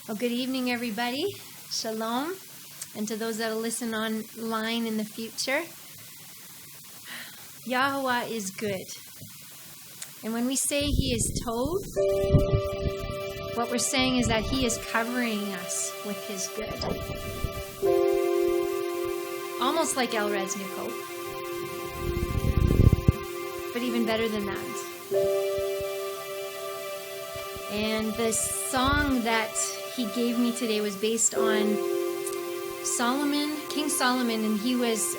Well, good evening, everybody. Shalom. And to those that will listen online in the future, YHWH is good. And when we say He is Tov, what we're saying is that He is covering us with His good. Almost like El Red's new coat. But even better than that. And the song that He gave me today was based on King Solomon, and he was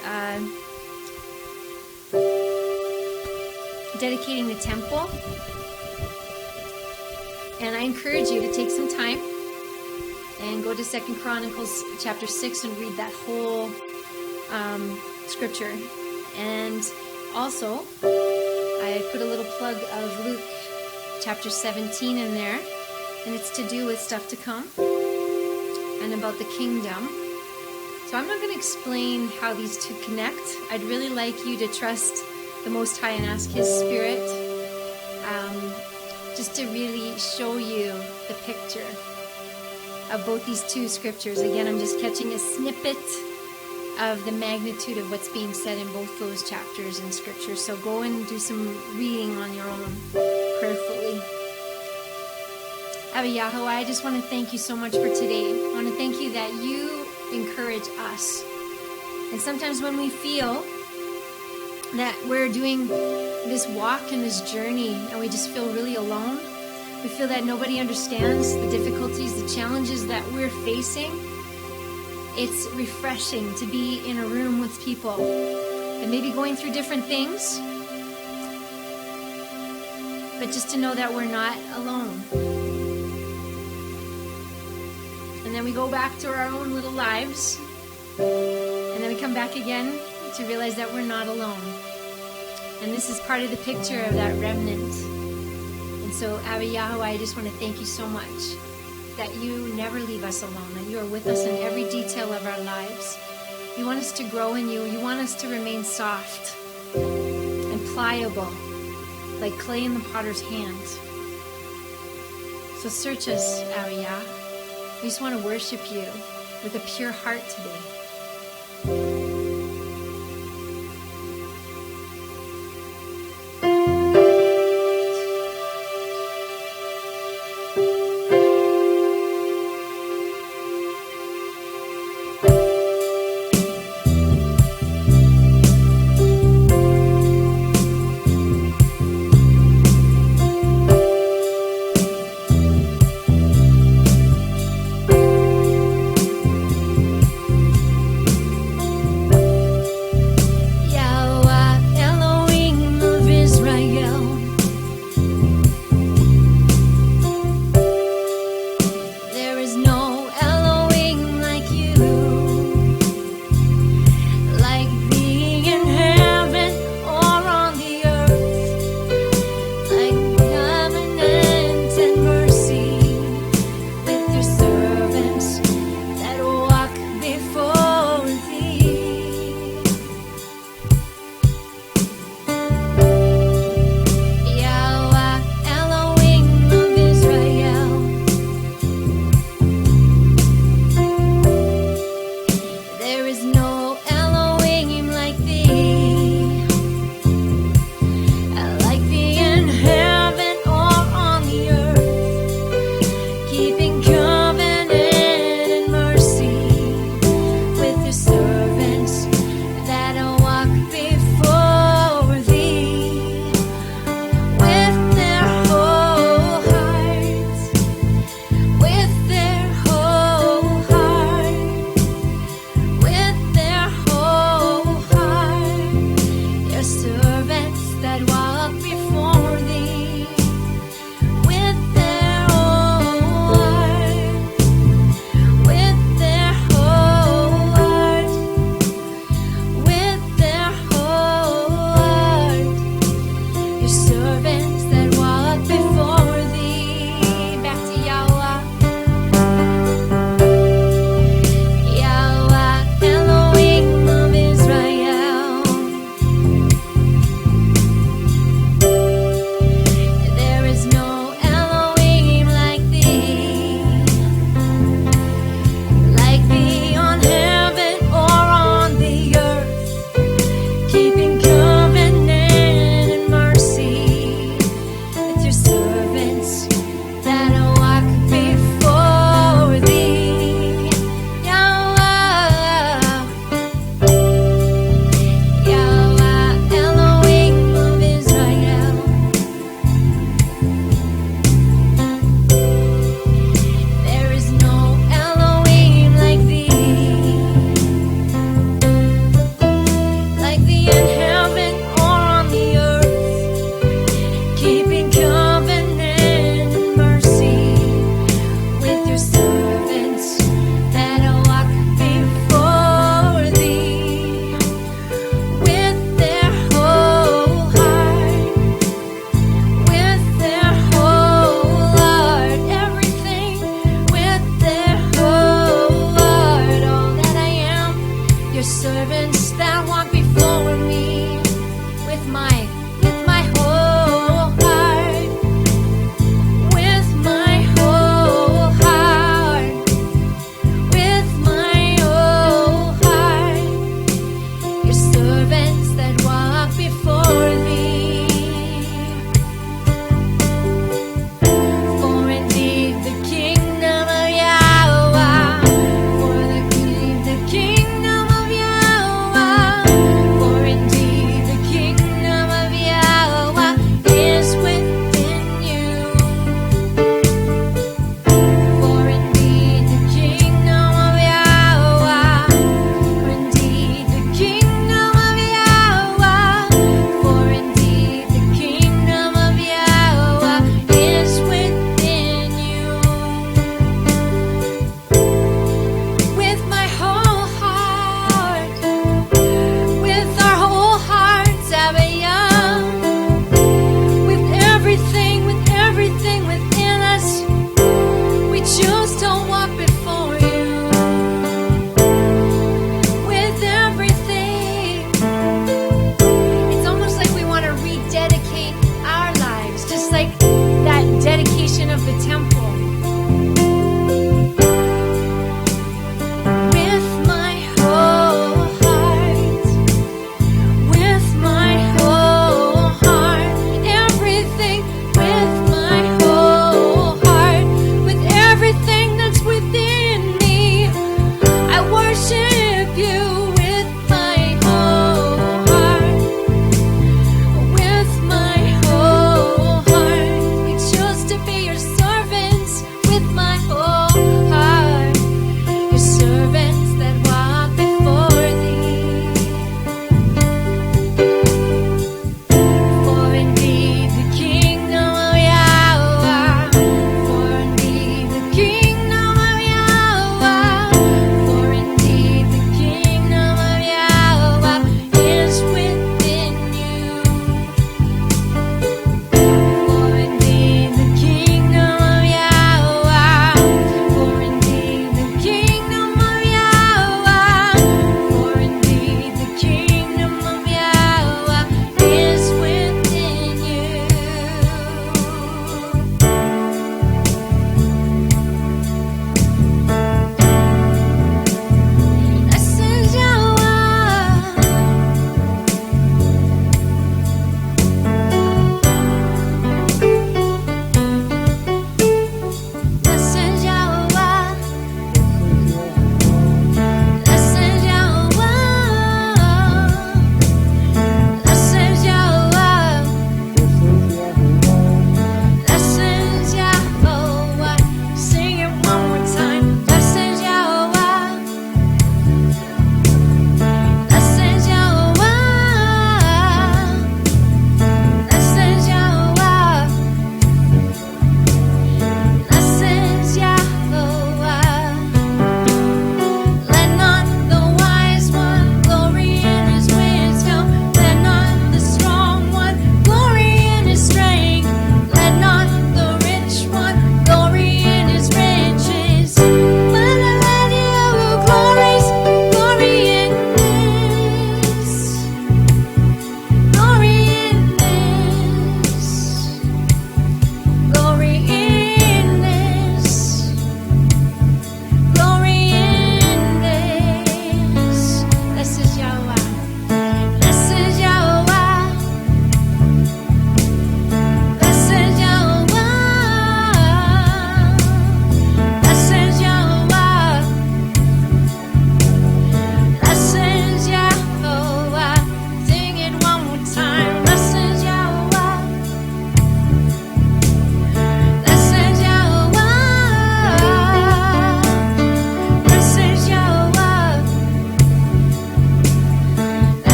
dedicating the temple. And I encourage you to take some time and go to 2 Chronicles chapter 6 and read that whole scripture. And also, I put a little plug of Luke chapter 17 in there, and it's to do with stuff to come and about the kingdom. So I'm not going to explain how these two connect. I'd really like you to trust the Most High and ask His Spirit just to really show you the picture of both these two scriptures. Again, I'm just catching a snippet of the magnitude of what's being said in both those chapters in scripture. So go and do some reading on your own prayerfully. YHWH, I just want to thank you so much for today. I want to thank you that you encourage us. And sometimes when we feel that we're doing this walk and this journey and we just feel really alone, we feel that nobody understands the difficulties, the challenges that we're facing, it's refreshing to be in a room with people that may be going through different things, but just to know that we're not alone. And then we go back to our own little lives, and then we come back again to realize that we're not alone. And this is part of the picture of that remnant. And so, YHWH, I just want to thank you so much that you never leave us alone, that you are with us in every detail of our lives. You want us to grow in you. You want us to remain soft and pliable, like clay in the potter's hands. So search us, YHWH. We just want to worship you with a pure heart today.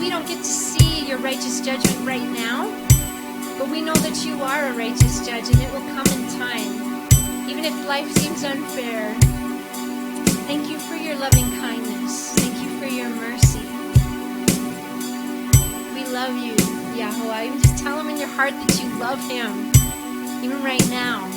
we don't get to see your righteous judgment right now, but we know that you are a righteous judge, and it will come in time, even if life seems unfair. Thank you for your loving kindness. Thank you for your mercy. We love you, Yahweh. Even just tell him in your heart that you love him, even right now.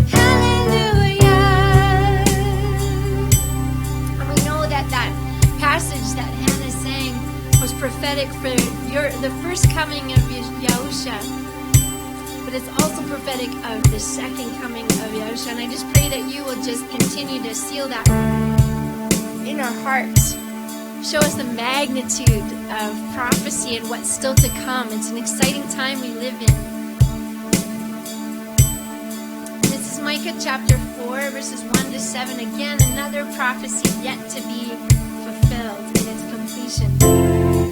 Hallelujah. but it's also prophetic of the second coming of Yahushua. And I just pray that you will just continue to seal that in our hearts. Show us the magnitude of prophecy and what's still to come. It's an exciting time we live in. This is Micah chapter 4, verses 1 to 7. Again, another prophecy yet to be fulfilled in its completion.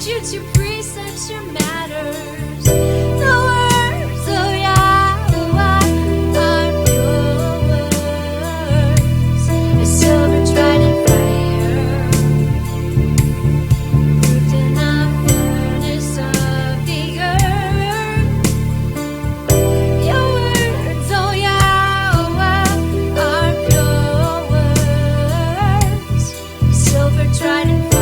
statutes, your precepts, your matters. The words of Yahweh are pure words, as silver tried in fire, proved in the furnace of the earth. Your words, oh Yahweh, are pure words, as silver tried in fire.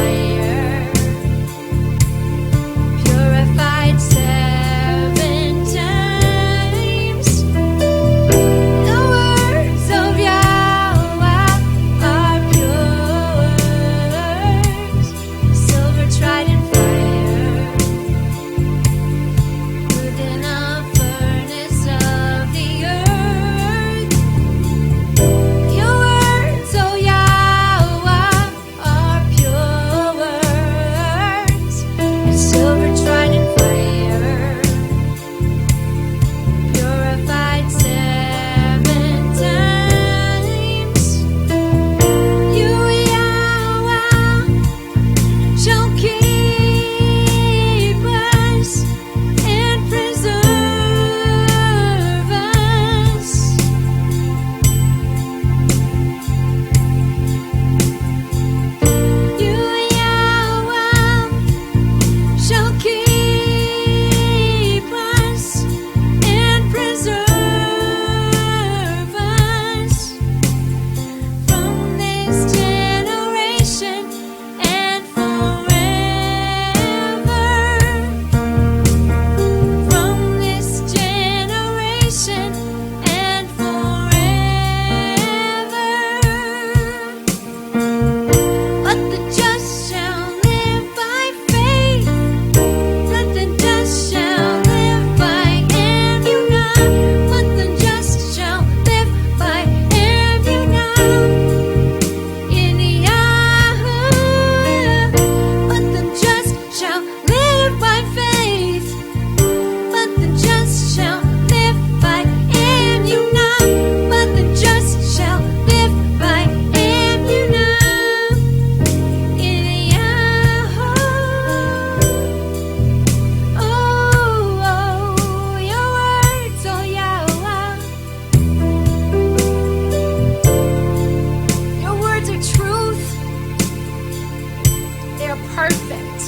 are perfect.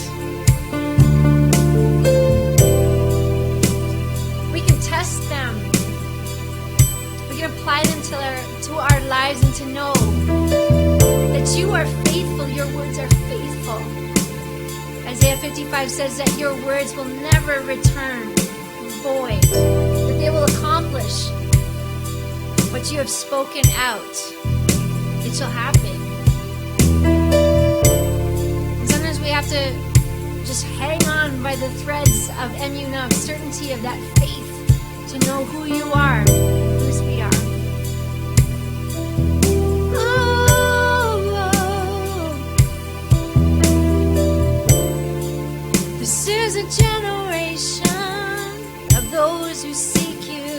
We can test them. We can apply them to our lives and to know that you are faithful. Your words are faithful. Isaiah 55 says that your words will never return void, that they will accomplish what you have spoken out. It shall happen. And sometimes we have to just hang on by the threads of emunah, certainty of that faith, to know who you are and whose we are. This is a generation of those who seek you.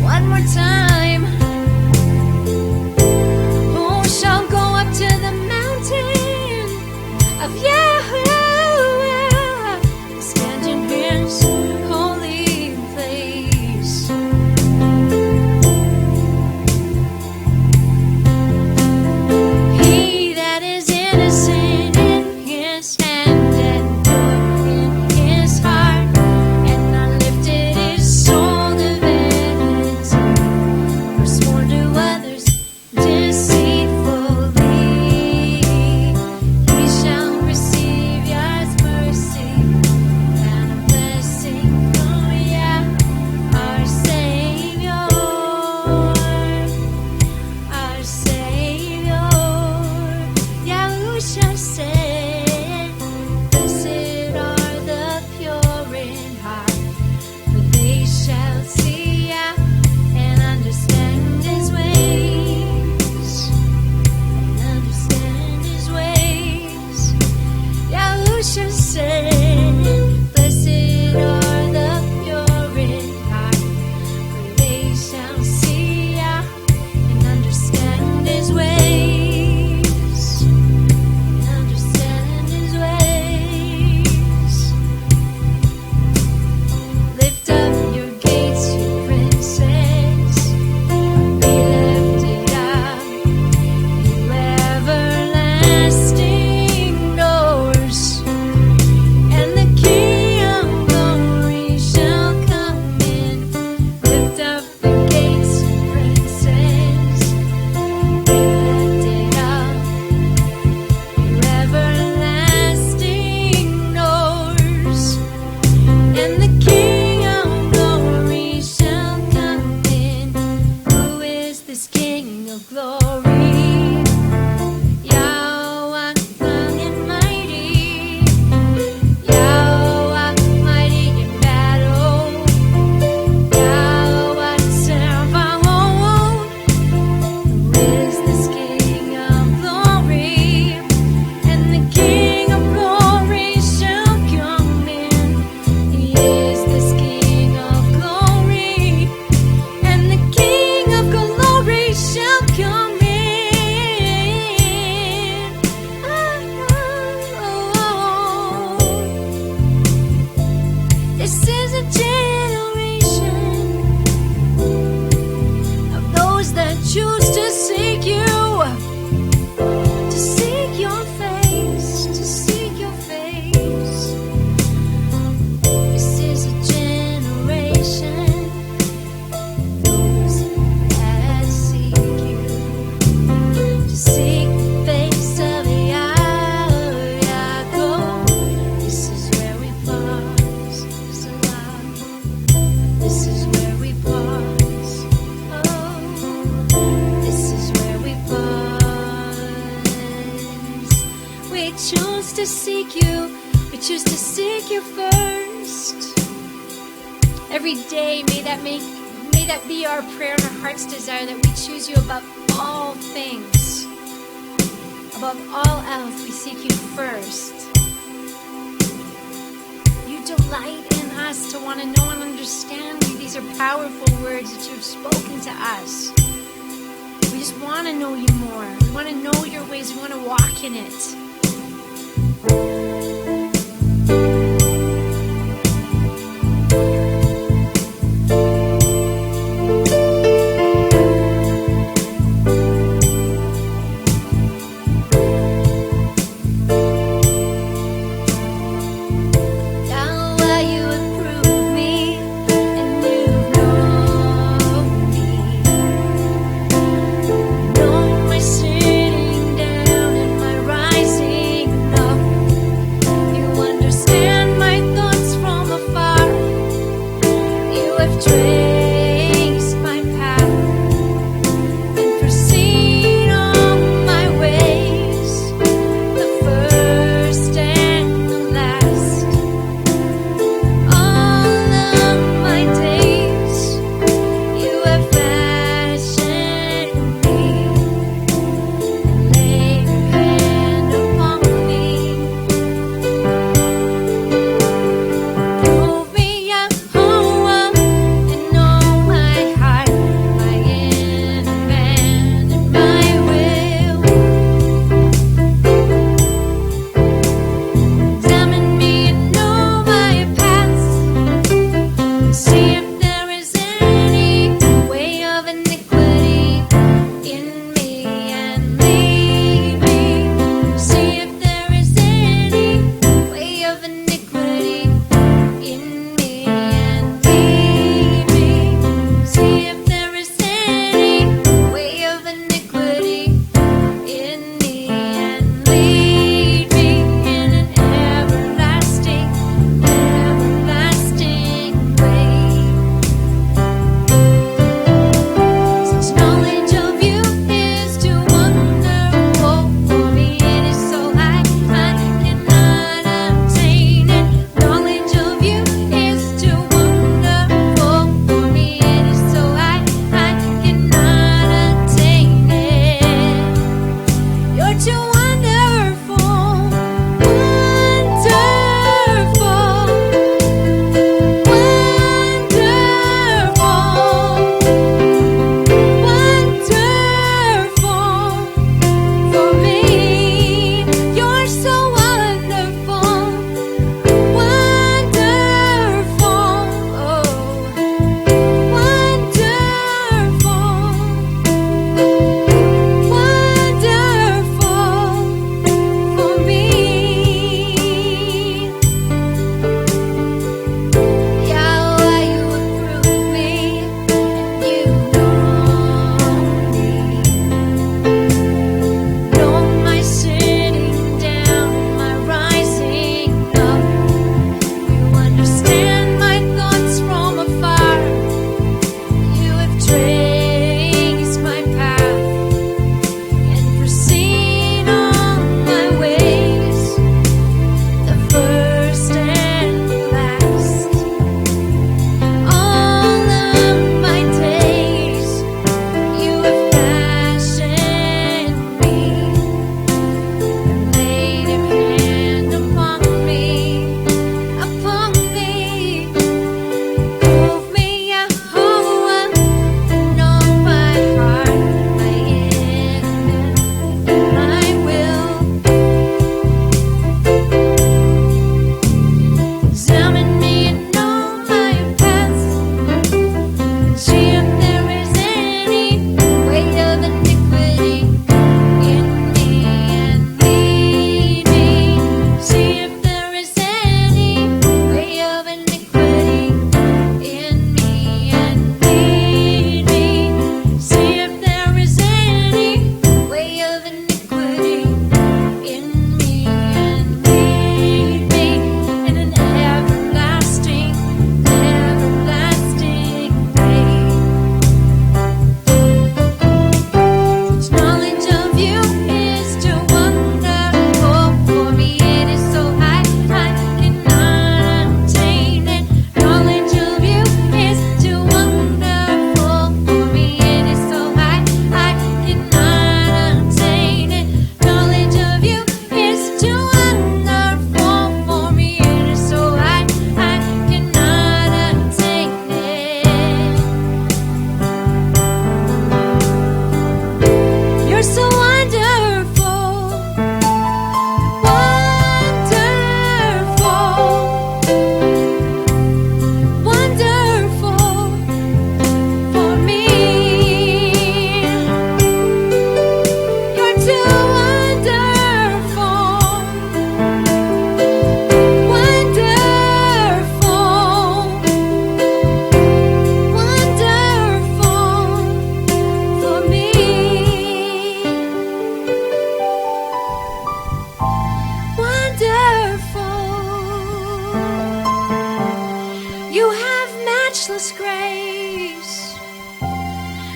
One more time. to seek you. We choose to seek you first. Every day, may that be our prayer and our heart's desire, that we choose you above all things. Above all else, we seek you first. You delight in us to want to know and understand you. These are powerful words that you've spoken to us. We just want to know you more. We want to know your ways. We want to walk in it.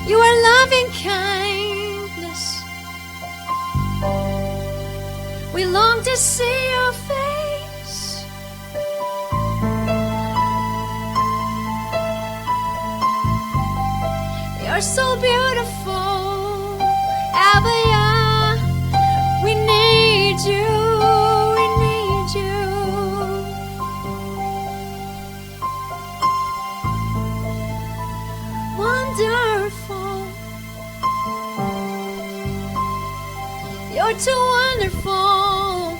You are loving kindness. We long to see your face. You're so beautiful, Abba. We need you. We need you. Wonderful. You're too wonderful.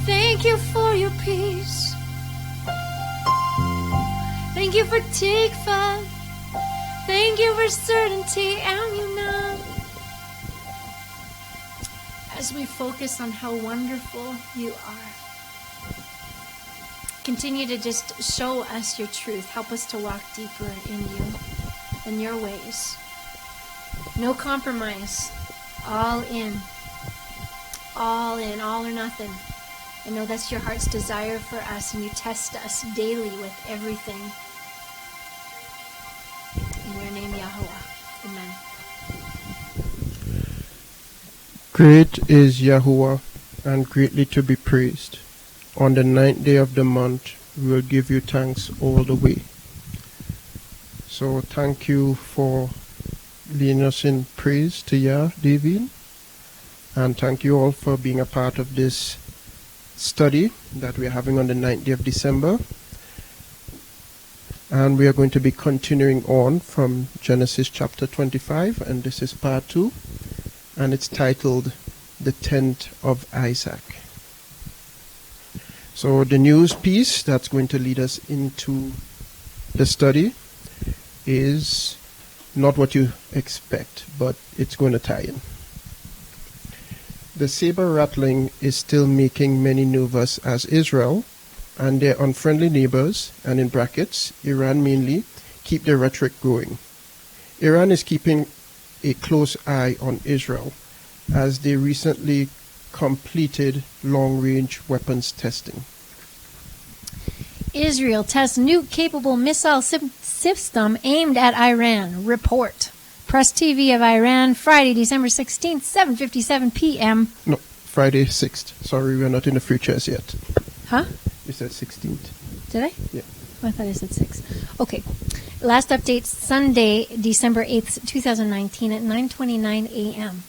Thank you for your peace. Thank you for tikva. Thank you for certainty and you know. As we focus on how wonderful you are, continue to just show us your truth. Help us to walk deeper in you and your ways. No compromise. All in. All in, all or nothing. I know that's your heart's desire for us, and you test us daily with everything. In your name, Yahuwah. Amen. Great is Yahuwah, and greatly to be praised. On the 9th day of the month, we will give you thanks all the way. So thank you for leading us in praise to Yah, Davene. And thank you all for being a part of this study that we are having on the 9th day of December. And we are going to be continuing on from Genesis chapter 25, and this is part 2. And it's titled, The Tent of Isaac. So the news piece that's going to lead us into the study is not what you expect, but it's going to tie in. The saber rattling is still making many nervous as Israel and their unfriendly neighbors, and in brackets, Iran mainly, keep their rhetoric going. Iran is keeping a close eye on Israel as they recently completed long-range weapons testing. Israel tests nuke-capable missile system aimed at Iran. Report. Press TV of Iran, Friday, December 16th, 7:57 p.m. No, Friday 6th. Sorry, we're not in the future as yet. Huh? You said 16th. Did I? Yeah. Oh, I thought I said 6. Okay. Last update, Sunday, December 8th, 2019 at 9:29 a.m.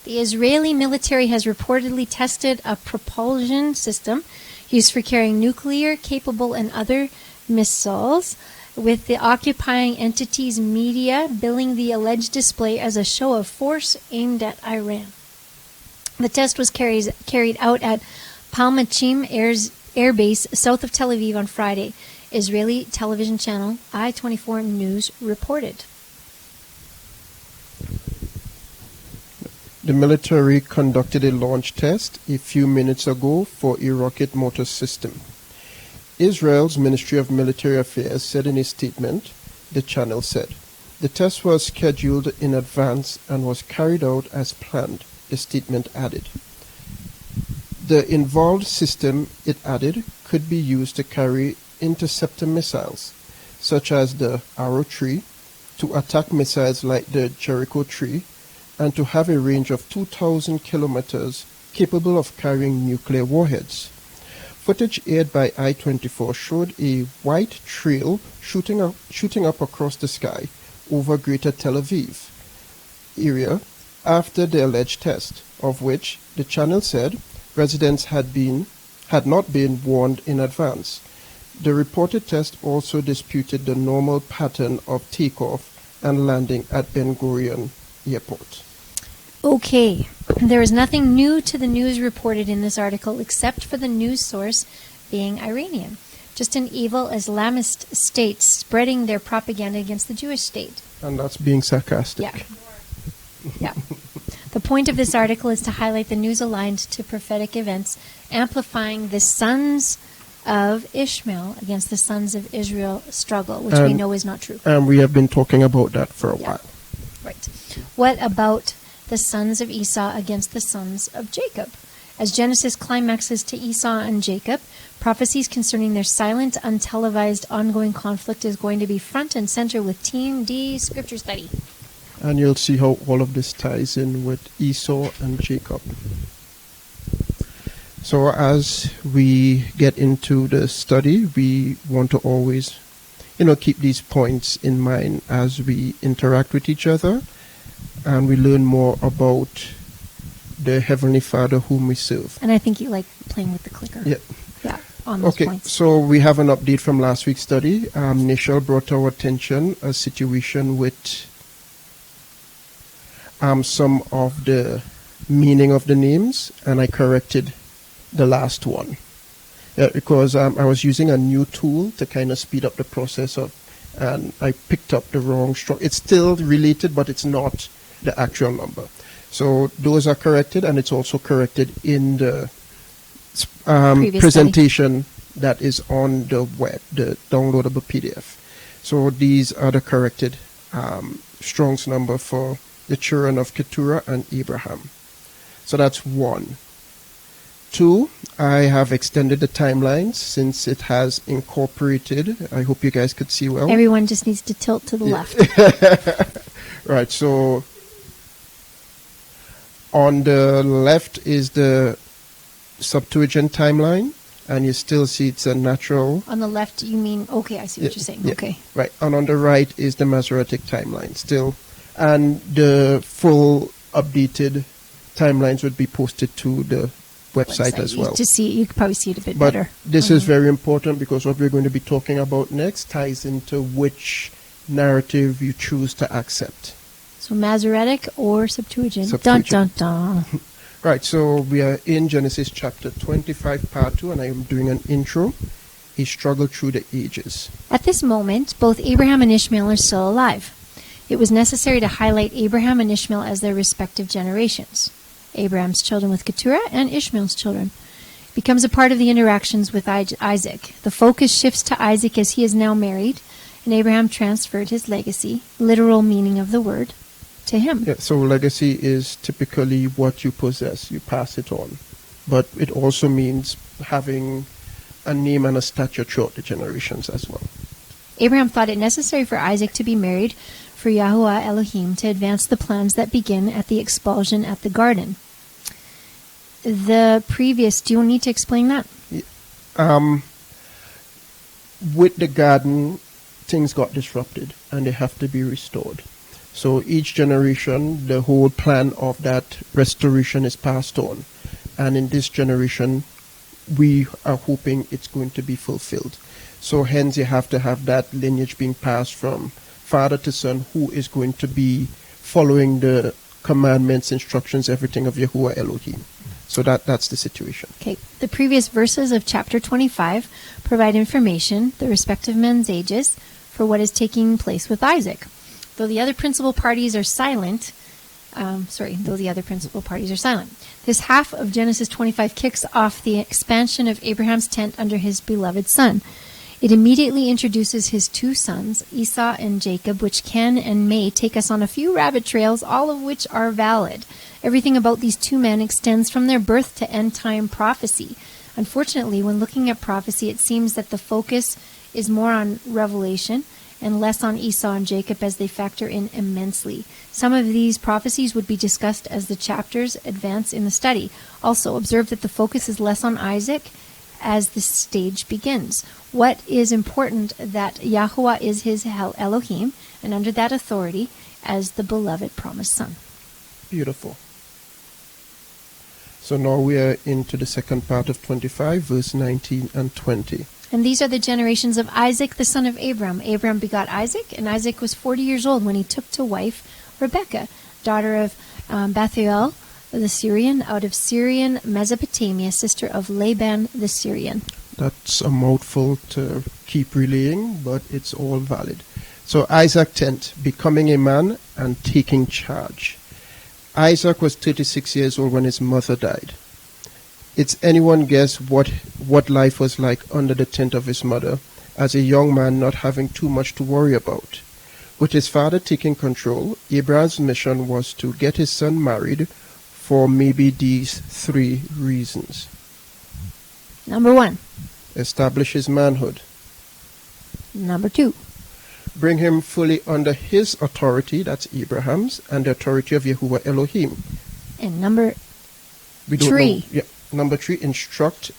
The Israeli military has reportedly tested a propulsion system used for carrying nuclear-capable and other missiles, with the occupying entity's media billing the alleged display as a show of force aimed at Iran. The test was carried out at Palmachim Air Base, south of Tel Aviv on Friday. Israeli television channel I-24 News reported. The military conducted a launch test a few minutes ago for a rocket motor system. Israel's Ministry of Military Affairs said in a statement, the channel said, the test was scheduled in advance and was carried out as planned, the statement added. The involved system, it added, could be used to carry interceptor missiles, such as the Arrow tree, to attack missiles like the Jericho tree, and to have a range of 2,000 kilometers capable of carrying nuclear warheads. Footage aired by I-24 showed a white trail shooting up across the sky over Greater Tel Aviv area after the alleged test, of which the channel said residents had not been warned in advance. The reported test also disputed the normal pattern of takeoff and landing at Ben Gurion Airport. Okay, there is nothing new to the news reported in this article except for the news source being Iranian. Just an evil Islamist state spreading their propaganda against the Jewish state. And that's being sarcastic. Yeah. The point of this article is to highlight the news aligned to prophetic events, amplifying the sons of Ishmael against the sons of Israel struggle, which we know is not true. And we have been talking about that for a while. Right. What about the sons of Esau against the sons of Jacob? As Genesis climaxes to Esau and Jacob, prophecies concerning their silent, untelevised, ongoing conflict is going to be front and center with TeamD Scripture Study. And you'll see how all of this ties in with Esau and Jacob. So as we get into the study, we want to always, keep these points in mind as we interact with each other and we learn more about the Heavenly Father whom we serve. And I think you like playing with the clicker. Yeah. Yeah, on those points. So we have an update from last week's study. Nichelle brought to our attention a situation with some of the meaning of the names, and I corrected the last one. Yeah, because I was using a new tool to kind of speed up the process and I picked up the wrong structure. It's still related, but it's not the actual number. So those are corrected, and it's also corrected in the presentation study that is on the web, the downloadable PDF. So these are the corrected Strong's number for the children of Keturah and Abraham. So that's 1. 2, I have extended the timelines since it has incorporated. I hope you guys could see well. Everyone just needs to tilt to the left. Right, so on the left is the Septuagint timeline, and you still see it's a natural. On the left, you mean, okay, I see what you're saying. Yeah, okay. Right, and on the right is the Masoretic timeline still. And the full updated timelines would be posted to the website as well. You could probably see it a bit but better. This is very important because what we're going to be talking about next ties into which narrative you choose to accept. So Masoretic or Septuagint. Dun, dun, dun. Right, so we are in Genesis chapter 25, part 2, and I am doing an intro, a struggle through the ages. At this moment, both Abraham and Ishmael are still alive. It was necessary to highlight Abraham and Ishmael as their respective generations. Abraham's children with Keturah and Ishmael's children. It becomes a part of the interactions with Isaac. The focus shifts to Isaac as he is now married, and Abraham transferred his legacy, literal meaning of the word, to him. Yeah, so legacy is typically what you possess. You pass it on. But it also means having a name and a stature throughout the generations as well. Abraham thought it necessary for Isaac to be married for YHWH Elohim to advance the plans that begin at the expulsion at the garden. The previous, do you need to explain that? With the garden, things got disrupted and they have to be restored. So each generation, the whole plan of that restoration is passed on. And in this generation, we are hoping it's going to be fulfilled. So hence you have to have that lineage being passed from father to son, who is going to be following the commandments, instructions, everything of YHWH Elohim. So that's the situation. Okay. The previous verses of chapter 25 provide information, the respective men's ages, for what is taking place with Isaac. Though the other principal parties are silent, this half of Genesis 25 kicks off the expansion of Abraham's tent under his beloved son. It immediately introduces his two sons, Esau and Jacob, which can and may take us on a few rabbit trails, all of which are valid. Everything about these two men extends from their birth to end-time prophecy. Unfortunately, when looking at prophecy, it seems that the focus is more on revelation and less on Esau and Jacob as they factor in immensely. Some of these prophecies would be discussed as the chapters advance in the study. Also, observe that the focus is less on Isaac as the stage begins. What is important that YHWH is his Elohim, and under that authority as the beloved promised son. Beautiful. So now we are into the second part of 25, verse 19 and 20. And these are the generations of Isaac, the son of Abram. Abram begot Isaac, and Isaac was 40 years old when he took to wife Rebekah, daughter of Bethuel the Syrian, out of Syrian Mesopotamia, sister of Laban the Syrian. That's a mouthful to keep relaying, but it's all valid. So Isaac tent, becoming a man and taking charge. Isaac was 36 years old when his mother died. It's anyone guess what life was like under the tent of his mother as a young man not having too much to worry about. With his father taking control, Abraham's mission was to get his son married for maybe these 3 reasons. Number 1. Establish his manhood. Number 2. Bring him fully under his authority, that's Abraham's, and the authority of YHWH Elohim. And number We don't 3. know. Yeah. Number 3, instruct.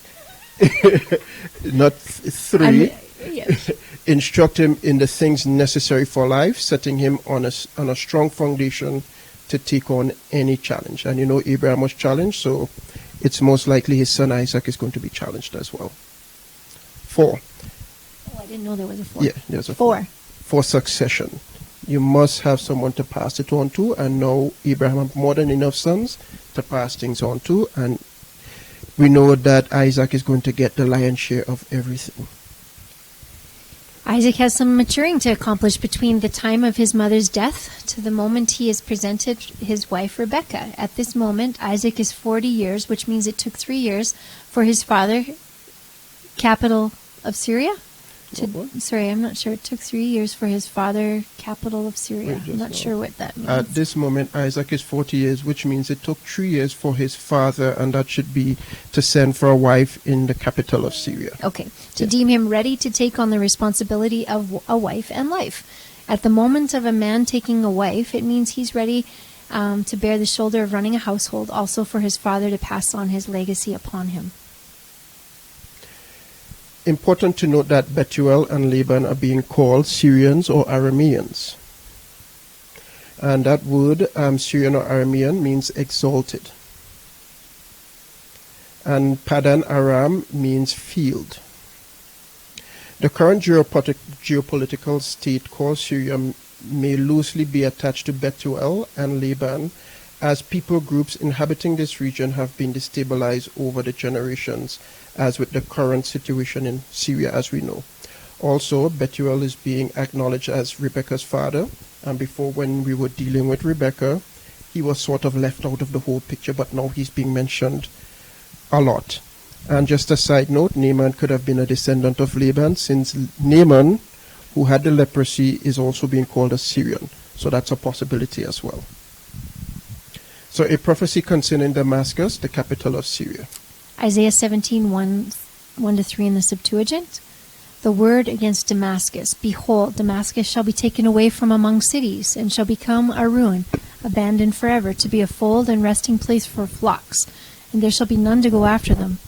Not 3. Yes. Instruct him in the things necessary for life, setting him on a strong foundation to take on any challenge. And you know, Abraham was challenged, so it's most likely his son Isaac is going to be challenged as well. 4. Oh, I didn't know there was a 4. Yeah, there's a 4. For succession. You must have someone to pass it on to, and now Abraham had more than enough sons to pass things on to, and we know that Isaac is going to get the lion's share of everything. Isaac has some maturing to accomplish between the time of his mother's death to the moment he is presented his wife Rebekah. At this moment, Isaac is 40 years, which means it took 3 years for his father, capital of Syria. Sorry, I'm not sure. It took 3 years for his father, capital of Syria. I'm not sure what that means. At this moment, Isaac is 40 years, which means it took 3 years for his father, and that should be to send for a wife in the capital of Syria. Okay, to deem him ready to take on the responsibility of a wife and life. At the moment of a man taking a wife, it means he's ready to bear the shoulder of running a household, also for his father to pass on his legacy upon him. Important to note that Bethuel and Laban are being called Syrians or Arameans. And that word, Syrian or Aramean, means exalted. And Padan Aram means field. The current geopolitical state called Syria may loosely be attached to Bethuel and Laban, as people groups inhabiting this region have been destabilized over the generations, as with the current situation in Syria, as we know. Also, Bethuel is being acknowledged as Rebekah's father, and before, when we were dealing with Rebekah, he was sort of left out of the whole picture, but now he's being mentioned a lot. And just a side note, Naaman could have been a descendant of Laban, since Naaman, who had the leprosy, is also being called a Syrian. So that's a possibility as well. So a prophecy concerning Damascus, the capital of Syria. Isaiah 17:1-3 in the Septuagint. The word against Damascus. Behold, Damascus shall be taken away from among cities, and shall become a ruin, abandoned forever, to be a fold and resting place for flocks, and there shall be none to go after them.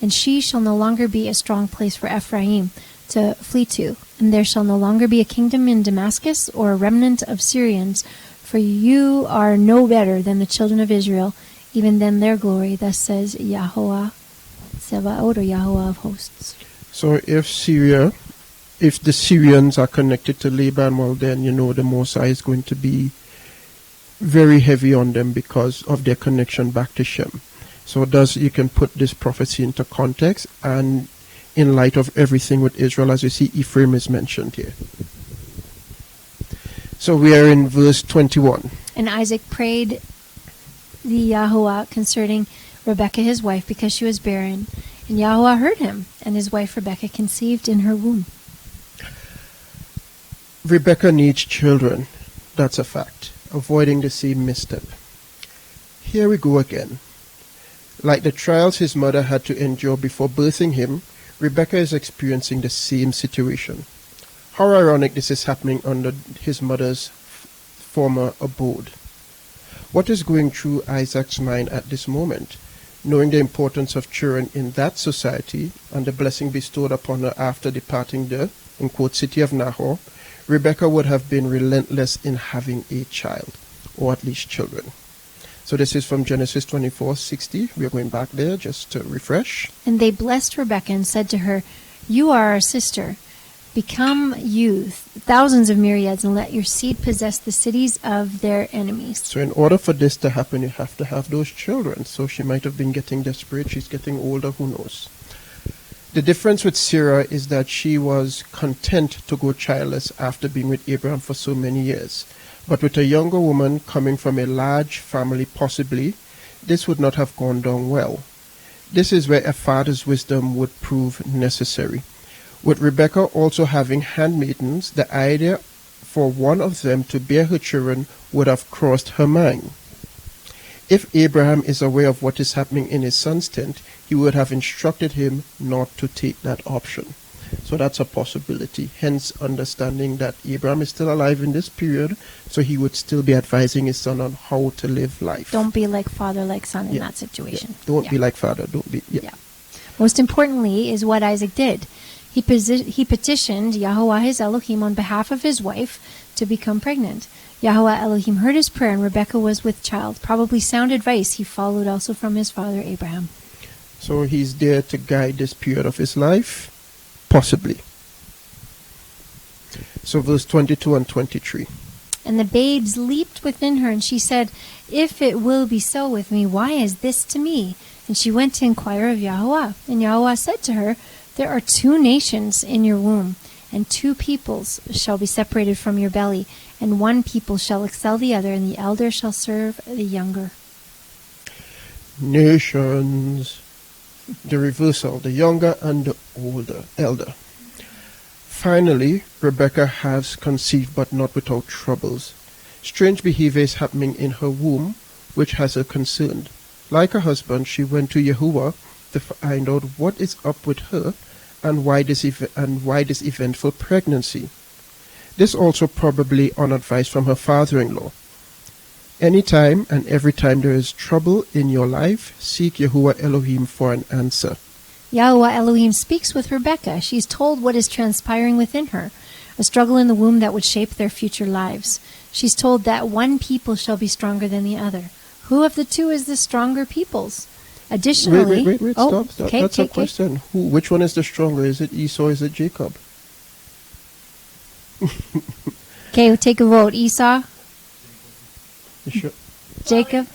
And she shall no longer be a strong place for Ephraim to flee to, and there shall no longer be a kingdom in Damascus, or a remnant of Syrians, for you are no better than the children of Israel, even then their glory, thus says Yahweh Sebaot, or Yahweh of hosts. So if the Syrians are connected to Laban, well then, you know, the Mosai is going to be very heavy on them because of their connection back to Shem. So thus you can put this prophecy into context, and in light of everything with Israel, as you see, Ephraim is mentioned here. So we are in verse 21. And Isaac prayed the Yahweh concerning Rebekah his wife, because she was barren. And Yahweh heard him, and his wife Rebekah conceived in her womb. Rebekah needs children. That's a fact. Avoiding the same misstep. Here we go again. Like the trials his mother had to endure before birthing him, Rebekah is experiencing the same situation. How ironic this is happening under his mother's former abode. What is going through Isaac's mind at this moment? Knowing the importance of children in that society and the blessing bestowed upon her after departing the, in quote, city of Nahor, Rebekah would have been relentless in having a child, or at least children. So this is from Genesis 24:60. We are going back there just to refresh. And they blessed Rebekah and said to her, You are our sister. Become you, thousands of myriads, and let your seed possess the cities of their enemies. So in order for this to happen, you have to have those children. So she might have been getting desperate. She's getting older. Who knows? The difference with Sarah is that she was content to go childless after being with Abraham for so many years. But with a younger woman coming from a large family, possibly, this would not have gone down well. This is where a father's wisdom would prove necessary. With Rebekah also having handmaidens, the idea for one of them to bear her children would have crossed her mind. If Abraham is aware of what is happening in his son's tent, he would have instructed him not to take that option. So that's a possibility. Hence, understanding that Abraham is still alive in this period, so he would still be advising his son on how to live life. Don't be like father, like son in that situation. Yeah. Don't be like father. Don't be. Yeah. Most importantly is what Isaac did. He petitioned YHWH Elohim on behalf of his wife to become pregnant. YHWH Elohim heard his prayer, and Rebekah was with child. Probably sound advice he followed also from his father Abraham. So he's there to guide this period of his life? Possibly. So verse 22 and 23. And the babes leaped within her, and she said, If it will be so with me, why is this to me? And she went to inquire of YHWH. And YHWH said to her, There are 2 nations in your womb, and 2 peoples shall be separated from your belly, and 1 people shall excel the other, and the elder shall serve the younger. Nations. The reversal, the younger and the elder. Finally, Rebekah has conceived, but not without troubles. Strange behavior is happening in her womb, which has her concerned. Like her husband, she went to YHWH to find out what is up with her and why this eventful pregnancy. This also probably on advice from her father-in-law. Anytime and every time there is trouble in your life, seek YHWH Elohim for an answer. YHWH Elohim speaks with Rebekah. She is told what is transpiring within her, a struggle in the womb that would shape their future lives. She's told that 1 people shall be stronger than the other. Who of the 2 is the stronger peoples? Additionally... Wait, stop. That's a question. Which one is the stronger? Is it Esau or is it Jacob? Okay, we'll take a vote. Esau? Sure. Jacob?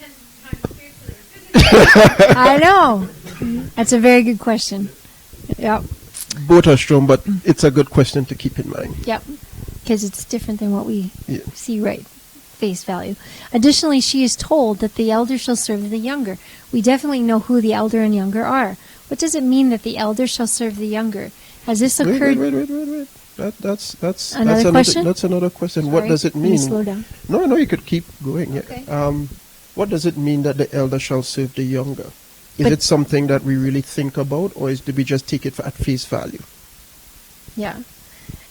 I know. That's a very good question. Yep. Both are strong, but it's a good question to keep in mind. Yep. Because it's different than what we see right face value. Additionally, she is told that the elder shall serve the younger. We definitely know who the elder and younger are. What does it mean that the elder shall serve the younger? Has this occurred? Wait. That's another question. That's another question. Sorry, what does it mean? Slow down. No, you could keep going. Yeah. Okay. What does it mean that the elder shall serve the younger? Is it something that we really think about, or do we just take it at face value? Yeah.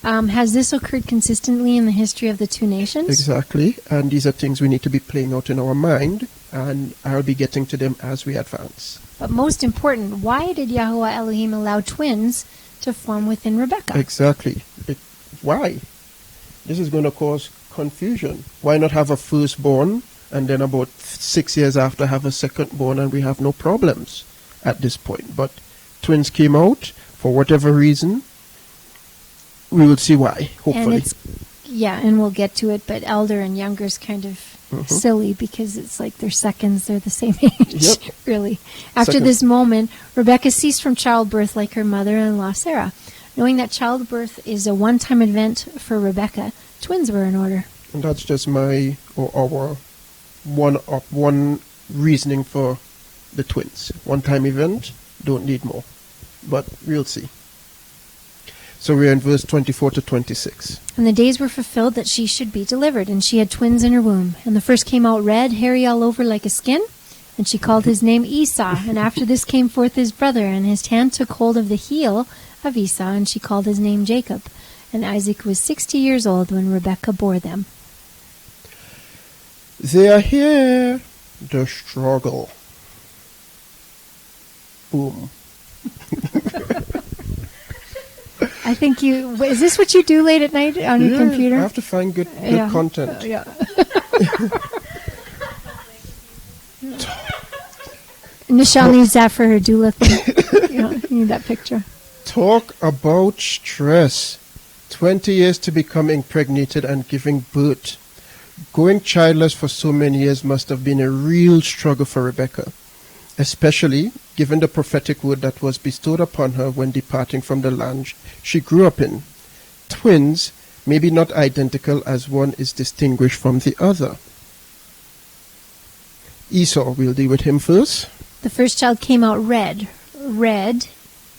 Has this occurred consistently in the history of the 2 nations? Exactly. And these are things we need to be playing out in our mind, and I'll be getting to them as we advance. But most important, why did YHWH Elohim allow twins to form within Rebekah? Exactly. Why? This is going to cause confusion. Why not have a firstborn and then about 6 years after have a secondborn and we have no problems at this point? But twins came out for whatever reason. We will see why, hopefully. And we'll get to it, but elder and younger is kind of silly because it's like they're seconds, they're the same age, really. After this moment, Rebekah ceased from childbirth like her mother-in-law Sarah. Knowing that childbirth is a one-time event for Rebekah, twins were in order. And that's just our one reasoning for the twins. One-time event, don't need more. But we'll see. So we're in verse 24 to 26. And the days were fulfilled that she should be delivered, and she had twins in her womb. And the first came out red, hairy all over like a skin, and she called his name Esau. And after this came forth his brother, and his hand took hold of the heel of Esau, and she called his name Jacob. And Isaac was 60 years old when Rebekah bore them. They are here. The struggle. Boom. I think is this what you do late at night on your computer? I have to find good content. Nichelle needs that for her doula thing. You need that picture. Talk about stress. 20 years to become impregnated and giving birth. Going childless for so many years must have been a real struggle for Rebekah, especially given the prophetic word that was bestowed upon her when departing from the land she grew up in. Twins, maybe not identical as one is distinguished from the other. Esau, we'll deal with him first. The first child came out red,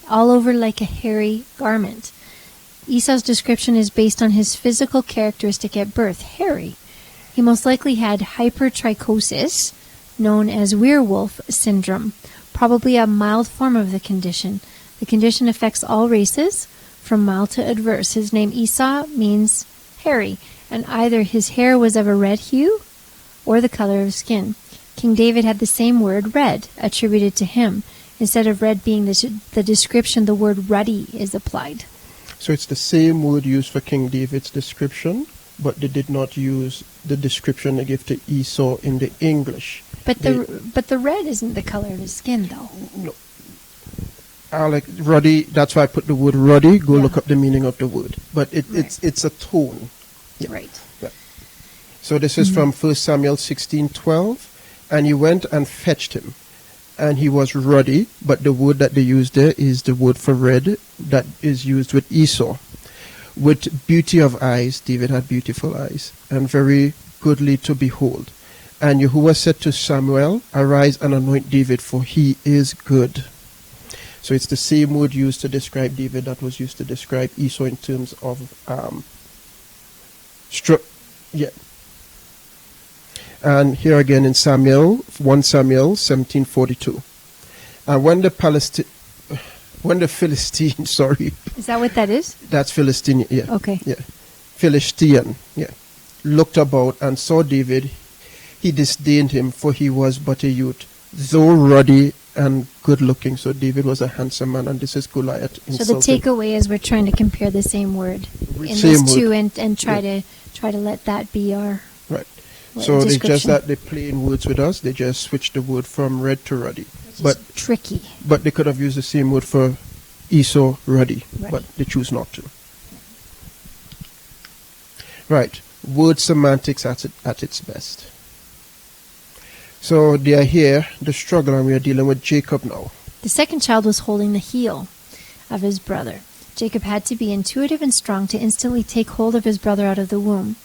all over like a hairy garment. Esau's description is based on his physical characteristic at birth, hairy. He most likely had hypertrichosis, known as werewolf syndrome, probably a mild form of the condition. The condition affects all races, from mild to adverse. His name Esau means hairy, and either his hair was of a red hue or the color of skin. King David had the same word, red, attributed to him. Instead of red being the description, the word ruddy is applied. So it's the same word used for King David's description, but they did not use the description they gave to Esau in the English. But the red isn't the color of his skin, though. No. Like ruddy, that's why I put the word ruddy. Go look up the meaning of the word. But it's a tone. Yeah. Right. Yeah. So this is from 1 Samuel 16:12. And he went and fetched him. And he was ruddy, but the word that they use there is the word for red that is used with Esau. With beauty of eyes, David had beautiful eyes, and very goodly to behold. And Yahuwah said to Samuel, arise and anoint David, for he is good. So it's the same word used to describe David that was used to describe Esau in terms of And here again in one Samuel 17:42. And when the Philistine, sorry. Is that what that is? That's Philistine, yeah. Okay. Yeah. Philistine, yeah. Looked about and saw David, he disdained him, for he was but a youth, though ruddy and good looking. So David was a handsome man, and this is Goliath insulting. So the takeaway is we're trying to compare the same word in Same these two word. and try to let that be our So they just description. that they play in words with us. They just switch the word from red to ruddy. But tricky. But they could have used the same word for Esau, ruddy, but they choose not to. Right. Word semantics at its best. So they are here, the struggle, and we are dealing with Jacob now. The second child was holding the heel of his brother. Jacob had to be intuitive and strong to instantly take hold of his brother out of the womb.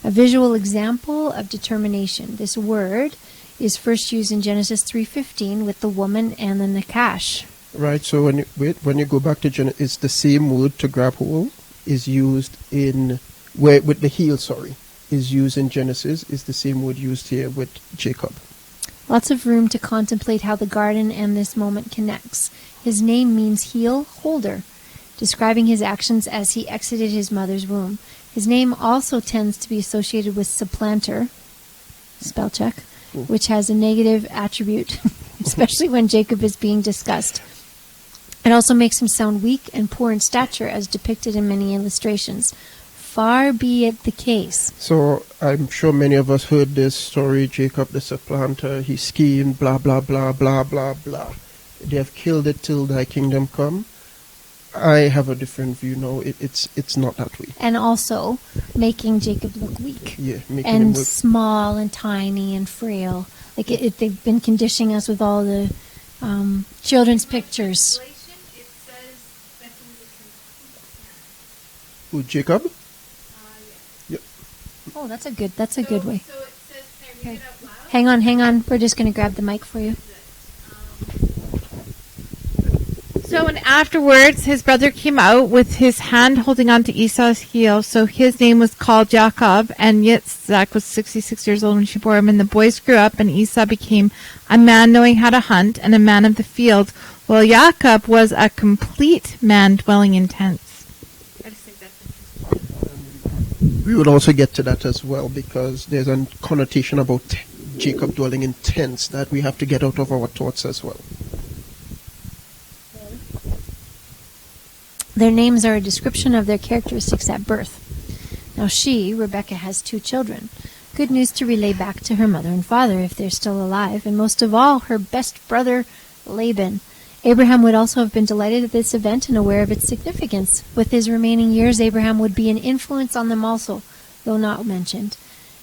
A visual example of determination. This word is first used in Genesis 3:15 with the woman and the nakash. Right, so when you go back to Genesis, it's the same word to grab hold is used in with the heel. Is used in Genesis. Is the same word used here with Jacob. Lots of room to contemplate how the garden and this moment connects. His name means heel holder, describing his actions as he exited his mother's womb. His name also tends to be associated with supplanter, spell check, which has a negative attribute, especially when Jacob is being discussed. It also makes him sound weak and poor in stature, as depicted in many illustrations. Far be it the case. So I'm sure many of us heard this story, Jacob the supplanter, he schemed, blah, blah, blah, blah, blah, blah. They have killed it till thy kingdom come. I have a different view now. It's not that way. And also making Jacob look weak. Yeah, making and him look small and tiny and frail. Like they've been conditioning us with all the children's pictures. Who, Jacob? Yeah. Oh, that's a good way. So it says, can I read it out loud? Hang on. We're just going to grab the mic for you. So, and afterwards, his brother came out with his hand holding on to Esau's heel. So his name was called Jacob, and Yitzhak was 66 years old when she bore him. And the boys grew up, and Esau became a man knowing how to hunt and a man of the field, while Jacob was a complete man dwelling in tents. I just think that's interesting. We would also get to that as well, because there's a connotation about Jacob dwelling in tents that we have to get out of our thoughts as well. Their names are a description of their characteristics at birth. Now she, Rebecca, has 2 children. Good news to relay back to her mother and father if they're still alive, and most of all, her best brother, Laban. Abraham would also have been delighted at this event and aware of its significance. With his remaining years, Abraham would be an influence on them also, though not mentioned.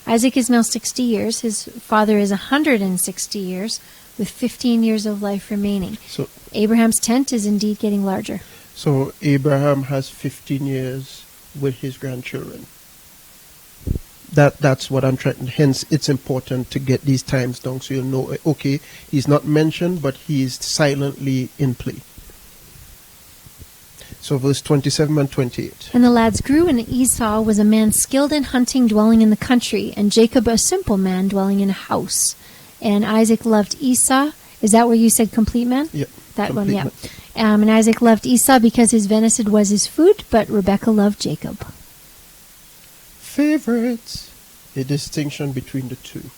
Isaac is now 60 years. His father is 160 years, with 15 years of life remaining. So Abraham's tent is indeed getting larger. So Abraham has 15 years with his grandchildren. That's what I'm trying. Hence, it's important to get these times down so you'll know, okay, he's not mentioned, but he's silently in play. So verse 27 and 28. And the lads grew, and Esau was a man skilled in hunting, dwelling in the country, and Jacob a simple man, dwelling in a house. And Isaac loved Esau. Is that where you said complete man? Yeah. That complete one, man. yeah. And Isaac loved Esau because his venison was his food, but Rebekah loved Jacob. Favorites. A distinction between the two.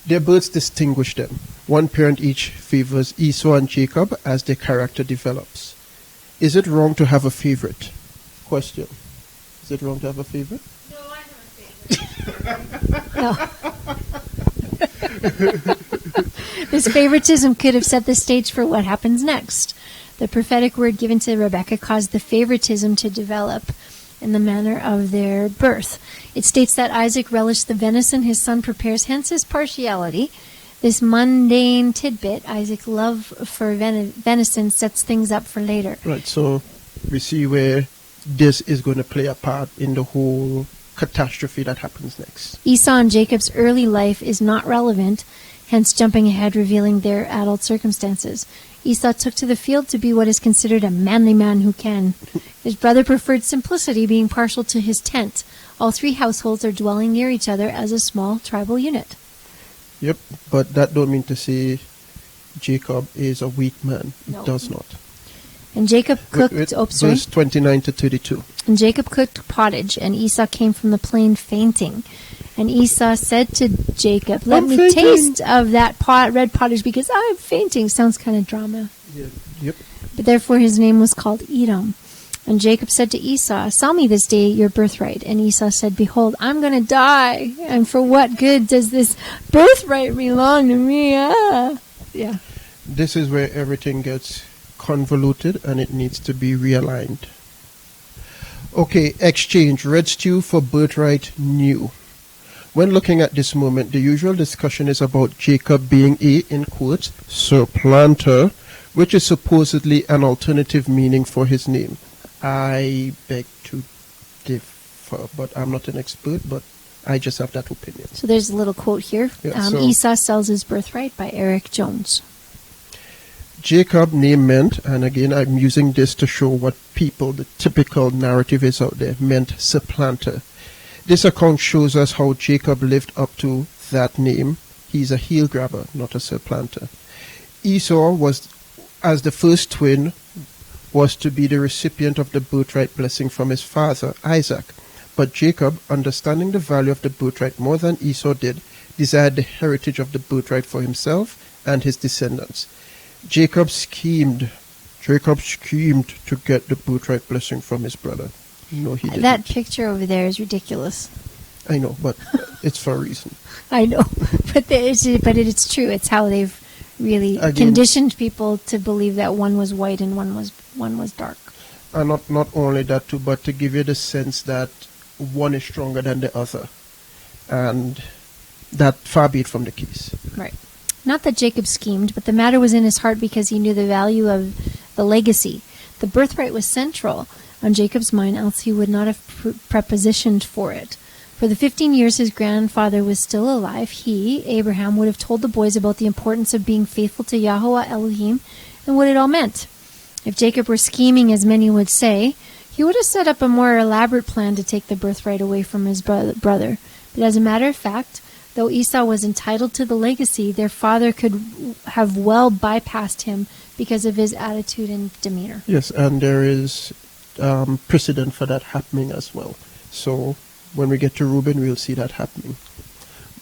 Their births distinguish them. One parent each favors Esau and Jacob as their character develops. Is it wrong to have a favorite? Question. Is it wrong to have a favorite? No, I have a favorite. No. This favoritism could have set the stage for what happens next. The prophetic word given to Rebekah caused the favoritism to develop in the manner of their birth. It states that Isaac relished the venison his son prepares, hence his partiality. This mundane tidbit, Isaac's love for venison, sets things up for later. Right, so we see where this is going to play a part in the whole catastrophe that happens next. Esau and Jacob's early life is not relevant, hence jumping ahead, revealing their adult circumstances. Esau took to the field to be what is considered a manly man who can. His brother preferred simplicity, being partial to his tent. All three households are dwelling near each other as a small tribal unit. Yep, but that don't mean to say Jacob is a weak man. No. It does not. And Jacob cooked... Verse 29 to 32. And Jacob cooked pottage, and Esau came from the plain fainting. And Esau said to Jacob, "Let I'm me fainting." taste of that red pottage, because I'm fainting." Sounds kind of drama. Yeah. Yep. But therefore his name was called Edom. And Jacob said to Esau, "Sell me this day your birthright." And Esau said, "Behold, I'm going to die. And for what good does this birthright belong to me?" Yeah. This is where everything gets convoluted and it needs to be realigned. Okay, exchange. Red stew for birthright new. When looking at this moment, the usual discussion is about Jacob being a, in quotes, supplanter, which is supposedly an alternative meaning for his name. I beg to differ, but I'm not an expert, but I just have that opinion. So there's a little quote here. Yeah, Esau Sells His Birthright by Eric Jones. Jacob name meant, and again I'm using this to show what people, the typical narrative is out there, meant supplanter. This account shows us how Jacob lived up to that name. He's a heel grabber, not a supplanter. Esau was, as the first twin, was to be the recipient of the birthright blessing from his father, Isaac. But Jacob, understanding the value of the birthright more than Esau did, desired the heritage of the birthright for himself and his descendants. Jacob schemed to get the birthright blessing from his brother. No, he didn't. That picture over there is ridiculous. I know, but it's for a reason. I know, but it's true. It's how they've really conditioned people to believe that one was white and one was dark. And not only that too, but to give you the sense that one is stronger than the other, and that far be it from the case. Right. Not that Jacob schemed, but the matter was in his heart because he knew the value of the legacy. The birthright was central on Jacob's mind, else he would not have prepositioned for it. For the 15 years his grandfather was still alive, he, Abraham, would have told the boys about the importance of being faithful to YHWH Elohim and what it all meant. If Jacob were scheming, as many would say, he would have set up a more elaborate plan to take the birthright away from his brother. But as a matter of fact, though Esau was entitled to the legacy, their father could have well bypassed him because of his attitude and demeanor. Yes, and there is precedent for that happening as well. So when we get to Reuben, we'll see that happening.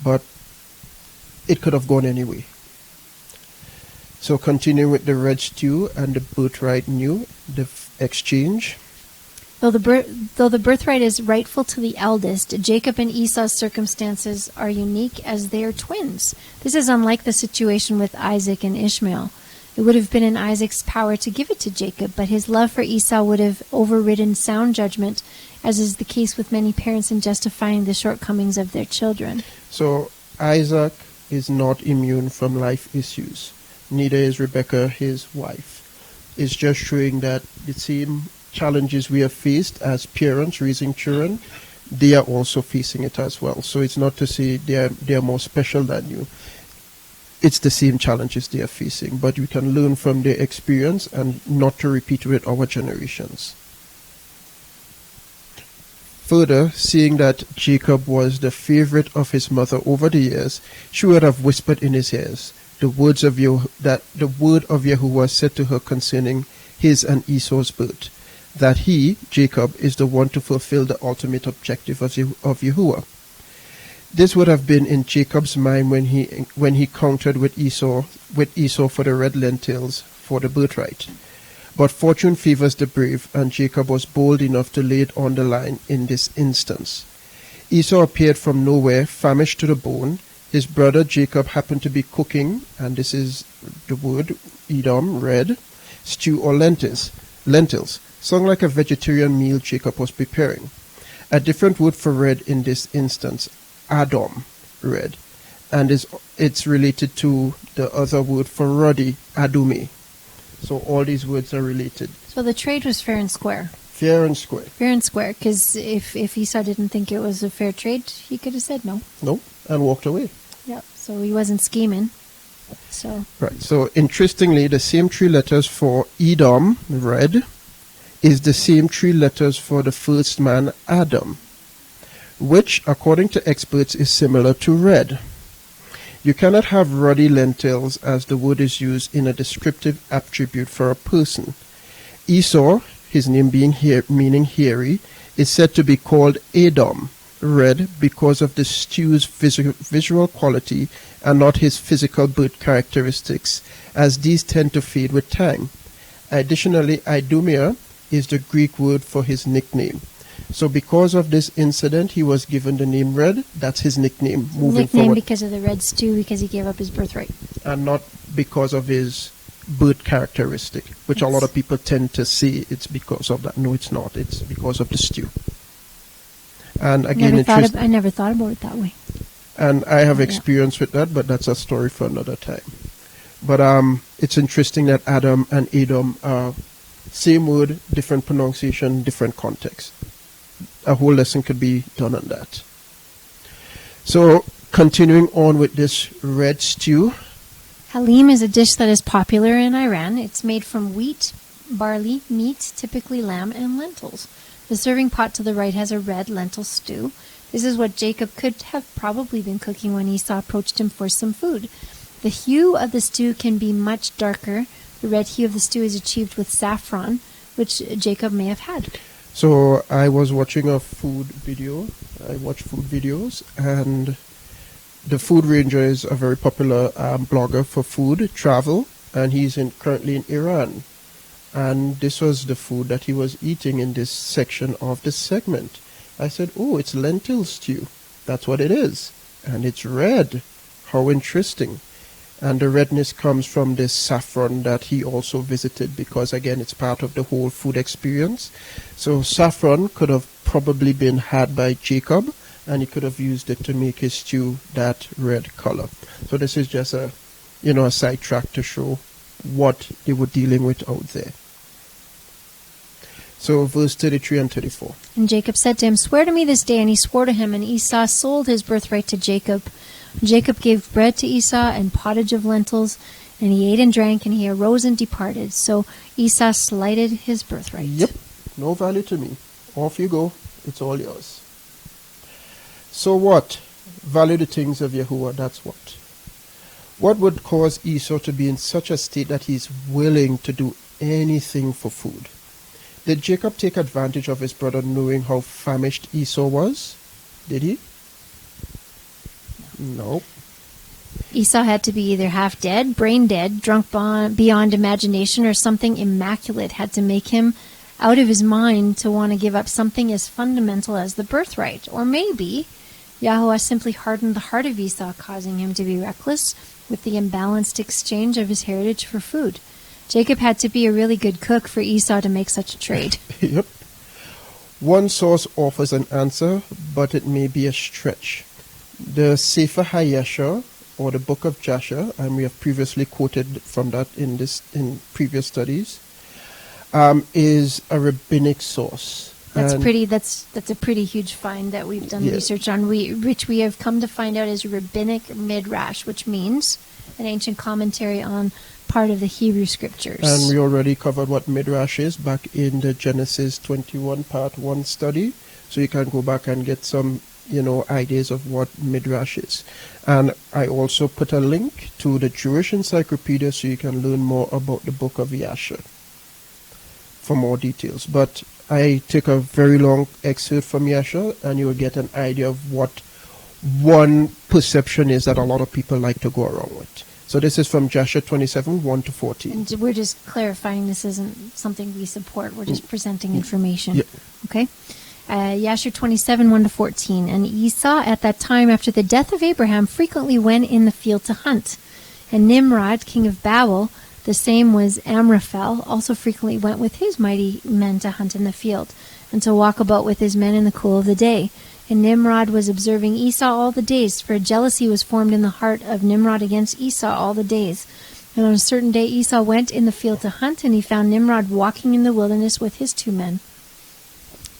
But it could have gone anyway. So continuing with the red stew and the birthright new, the exchange. Though the birthright is rightful to the eldest, Jacob and Esau's circumstances are unique as they are twins. This is unlike the situation with Isaac and Ishmael. It would have been in Isaac's power to give it to Jacob, but his love for Esau would have overridden sound judgment, as is the case with many parents in justifying the shortcomings of their children. So Isaac is not immune from life issues. Neither is Rebekah, his wife. It's just showing that the same challenges we have faced as parents raising children, they are also facing it as well. So it's not to say they are more special than you. It's the same challenges they are facing, but we can learn from their experience and not to repeat with our generations. Further, seeing that Jacob was the favorite of his mother over the years, she would have whispered in his ears the word of Yahuwah said to her concerning his and Esau's birth, that he, Jacob, is the one to fulfill the ultimate objective of Yahuwah. This would have been in Jacob's mind when he countered with Esau for the red lentils for the birthright. But fortune favors the brave, and Jacob was bold enough to lay it on the line in this instance. Esau appeared from nowhere, famished to the bone. His brother Jacob happened to be cooking, and this is the word Edom, red, stew or lentils, sound like a vegetarian meal Jacob was preparing. A different word for red in this instance, Adom, red, and it's related to the other word for ruddy, Adumi. So all these words are related. So the trade was fair and square. Fair and square. Fair and square, because if Esau didn't think it was a fair trade, he could have said no. No, and walked away. Yep, so he wasn't scheming. So right. So interestingly, the same three letters for Edom, red, is the same three letters for the first man, Adam, which, according to experts, is similar to red. You cannot have ruddy lentils as the word is used in a descriptive attribute for a person. Esau, his name being meaning hairy, is said to be called Edom, red, because of the stew's visual quality and not his physical birth characteristics, as these tend to fade with time. Additionally, Idumea is the Greek word for his nickname. So because of this incident, he was given the name Red. That's his nickname moving forward. Because of the red stew, because he gave up his birthright. And not because of his birth characteristic, which a lot of people tend to say it's because of that. No, it's not. It's because of the stew. And again, I never thought about it that way. And I have experience with that, but that's a story for another time. But it's interesting that Adam and Edom are same word, different pronunciation, different context. A whole lesson could be done on that. So, continuing on with this red stew. Halim is a dish that is popular in Iran. It's made from wheat, barley, meat, typically lamb, and lentils. The serving pot to the right has a red lentil stew. This is what Jacob could have probably been cooking when Esau approached him for some food. The hue of the stew can be much darker. The red hue of the stew is achieved with saffron, which Jacob may have had. So I was watching a food video. I watch food videos, and the Food Ranger is a very popular blogger for food travel, and he's currently in Iran. And this was the food that he was eating in this section of the segment. I said, oh, it's lentil stew. That's what it is. And it's red. How interesting. And the redness comes from this saffron that he also visited, because again, it's part of the whole food experience. So saffron could have probably been had by Jacob, and he could have used it to make his stew that red color. So this is just a sidetrack to show what they were dealing with out there. So verse 33 and 34. And Jacob said to him, swear to me this day. And he swore to him, and Esau sold his birthright to Jacob. Jacob gave bread to Esau and pottage of lentils, and he ate and drank, and he arose and departed. So Esau slighted his birthright. Yep, no value to me. Off you go. It's all yours. So what? Value the things of Yahuwah, that's what. What would cause Esau to be in such a state that he's willing to do anything for food? Did Jacob take advantage of his brother knowing how famished Esau was? Did he? No. Esau had to be either half dead, brain dead, drunk beyond imagination, or something immaculate had to make him out of his mind to want to give up something as fundamental as the birthright. Or maybe Yahuwah simply hardened the heart of Esau, causing him to be reckless with the imbalanced exchange of his heritage for food. Jacob had to be a really good cook for Esau to make such a trade. Yep. One source offers an answer, but it may be a stretch. The Sefer HaYesher, or the Book of Jasher, and we have previously quoted from that in previous studies, is a rabbinic source. That's a pretty huge find that we've done research on, which we have come to find out is rabbinic midrash, which means an ancient commentary on part of the Hebrew scriptures. And we already covered what midrash is back in the Genesis 21 part 1 study. So you can go back and get some, ideas of what Midrash is. And I also put a link to the Jewish Encyclopedia so you can learn more about the book of Yasher for more details. But I take a very long excerpt from Yasher, and you will get an idea of what one perception is that a lot of people like to go around with. So this is from Joshua 27, 1 to 14. And we're just clarifying this isn't something we support. We're just presenting information. Yeah. Okay? Yasher 27, 1 to 14. And Esau, at that time, after the death of Abraham, frequently went in the field to hunt. And Nimrod, king of Babel, the same was Amraphel, also frequently went with his mighty men to hunt in the field, and to walk about with his men in the cool of the day. And Nimrod was observing Esau all the days, for jealousy was formed in the heart of Nimrod against Esau all the days. And on a certain day Esau went in the field to hunt, and he found Nimrod walking in the wilderness with his 2 men.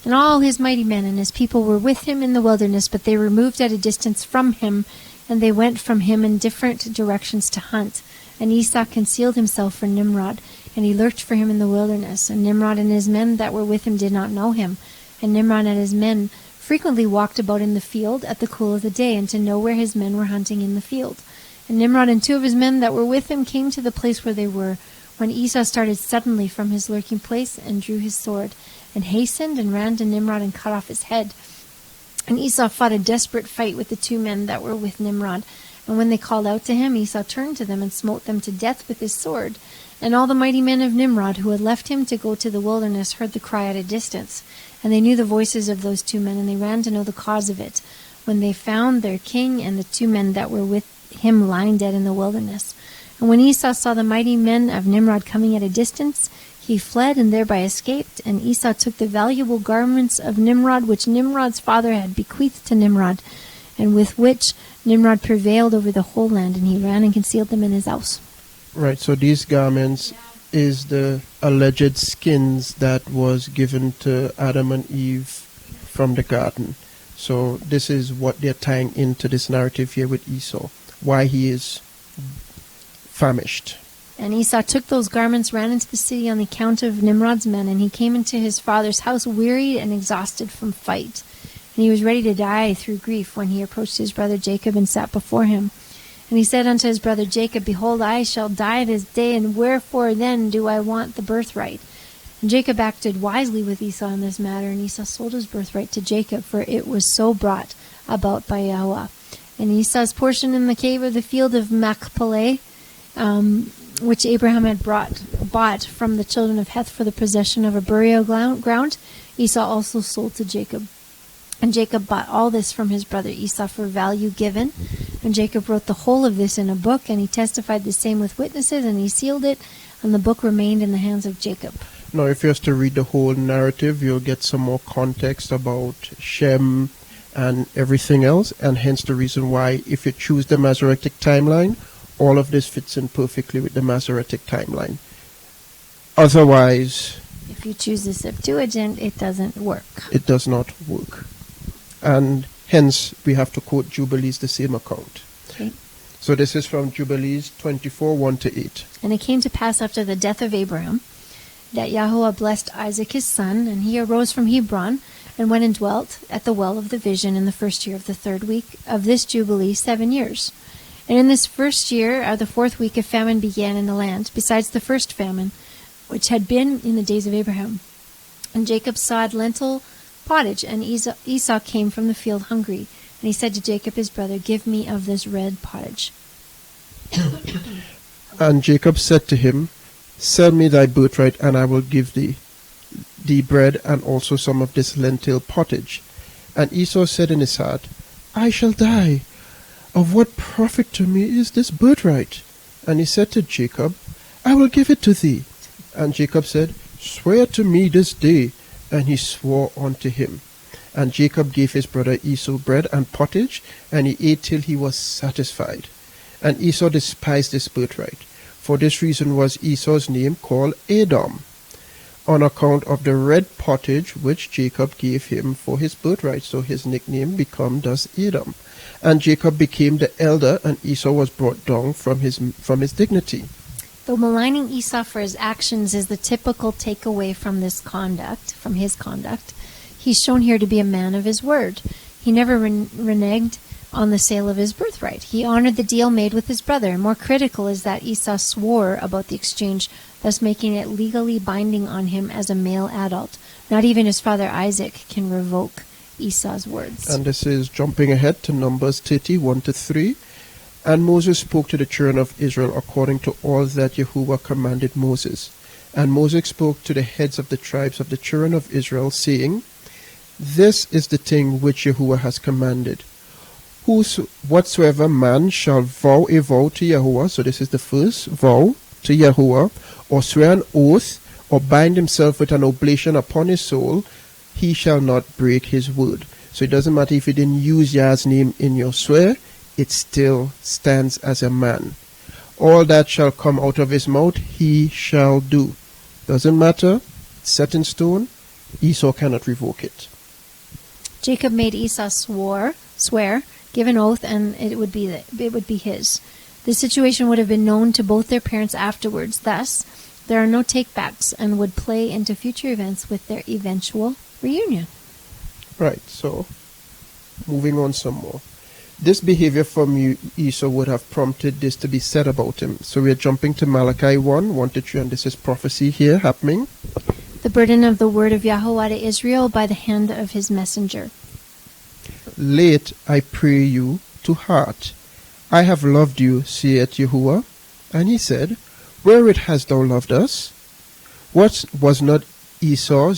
And all his mighty men and his people were with him in the wilderness, but they were moved at a distance from him, and they went from him in different directions to hunt. And Esau concealed himself from Nimrod, and he lurked for him in the wilderness. And Nimrod and his men that were with him did not know him. And Nimrod and his men frequently walked about in the field at the cool of the day, and to know where his men were hunting in the field. And Nimrod and 2 of his men that were with him came to the place where they were, when Esau started suddenly from his lurking place, and drew his sword, and hastened and ran to Nimrod and cut off his head. And Esau fought a desperate fight with the 2 men that were with Nimrod. And when they called out to him, Esau turned to them and smote them to death with his sword. And all the mighty men of Nimrod, who had left him to go to the wilderness, heard the cry at a distance. And they knew the voices of those 2 men, and they ran to know the cause of it, when they found their king and the 2 men that were with him lying dead in the wilderness. And when Esau saw the mighty men of Nimrod coming at a distance, he fled and thereby escaped. And Esau took the valuable garments of Nimrod, which Nimrod's father had bequeathed to Nimrod, and with which Nimrod prevailed over the whole land, and he ran and concealed them in his house. Right, so these garments is the alleged skins that was given to Adam and Eve from the garden. So this is what they're tying into this narrative here with Esau, why he is famished. And Esau took those garments, ran into the city on the account of Nimrod's men, and he came into his father's house wearied and exhausted from fight. And he was ready to die through grief when he approached his brother Jacob and sat before him. And he said unto his brother Jacob, Behold, I shall die this day, and wherefore then do I want the birthright? And Jacob acted wisely with Esau in this matter, and Esau sold his birthright to Jacob, for it was so brought about by Yahweh. And Esau's portion in the cave of the field of Machpelah, which Abraham had bought from the children of Heth for the possession of a burial ground, Esau also sold to Jacob. And Jacob bought all this from his brother Esau for value given. And Jacob wrote the whole of this in a book, and he testified the same with witnesses, and he sealed it, and the book remained in the hands of Jacob. Now, if you have to read the whole narrative, you'll get some more context about Shem and everything else, and hence the reason why, if you choose the Masoretic timeline, all of this fits in perfectly with the Masoretic timeline. Otherwise, if you choose the Septuagint, it doesn't work. It does not work. And hence, we have to quote Jubilees, the same account. Okay. So this is from Jubilees 24, 1 to 8. And it came to pass after the death of Abraham, that Yahweh blessed Isaac his son, and he arose from Hebron, and went and dwelt at the well of the vision in the first year of the 3rd week of this Jubilee 7 years. And in this first year, the 4th week, a famine began in the land, besides the first famine, which had been in the days of Abraham. And Jacob sawed lentil pottage, and Esau came from the field hungry. And he said to Jacob his brother, Give me of this red pottage. And Jacob said to him, Sell me thy birthright, and I will give thee bread, and also some of this lentil pottage. And Esau said in his heart, I shall die. Of what profit to me is this birthright? And he said to Jacob, I will give it to thee. And Jacob said, Swear to me this day. And he swore unto him. And Jacob gave his brother Esau bread and pottage, and he ate till he was satisfied. And Esau despised this birthright. For this reason was Esau's name called Edom, on account of the red pottage which Jacob gave him for his birthright. So his nickname became thus Edom. And Jacob became the elder, and Esau was brought down from his dignity. Though maligning Esau for his actions is the typical takeaway from his conduct, He's shown here to be a man of his word. He never reneged on the sale of his birthright. He honored the deal made with his brother. More critical is that Esau swore about the exchange, thus making it legally binding on him as a male adult. Not even his father Isaac can revoke Esau's words. And this is jumping ahead to Numbers 30:1-3. And Moses spoke to the children of Israel according to all that Yahuwah commanded Moses. And Moses spoke to the heads of the tribes of the children of Israel, saying, This is the thing which Yahuwah has commanded. Whatsoever man shall vow a vow to Yahuwah, so this is the first vow to Yahuwah, or swear an oath, or bind himself with an oblation upon his soul, he shall not break his word. So it doesn't matter if you didn't use Yah's name in your swear, it still stands as a man. All that shall come out of his mouth, he shall do. Doesn't matter, set in stone, Esau cannot revoke it. Jacob made Esau swear, give an oath, and it would be his. The situation would have been known to both their parents afterwards. Thus, there are no takebacks and would play into future events with their eventual reunion. Right, so moving on some more. This behavior from Esau would have prompted this to be said about him. So we are jumping to Malachi 1:1-3, and this is prophecy here happening. The burden of the word of Yahweh to Israel by the hand of his messenger. Lay it, I pray you, to heart. I have loved you, saith Yahuwah. And he said, Wherewith hast thou loved us? What was not Esau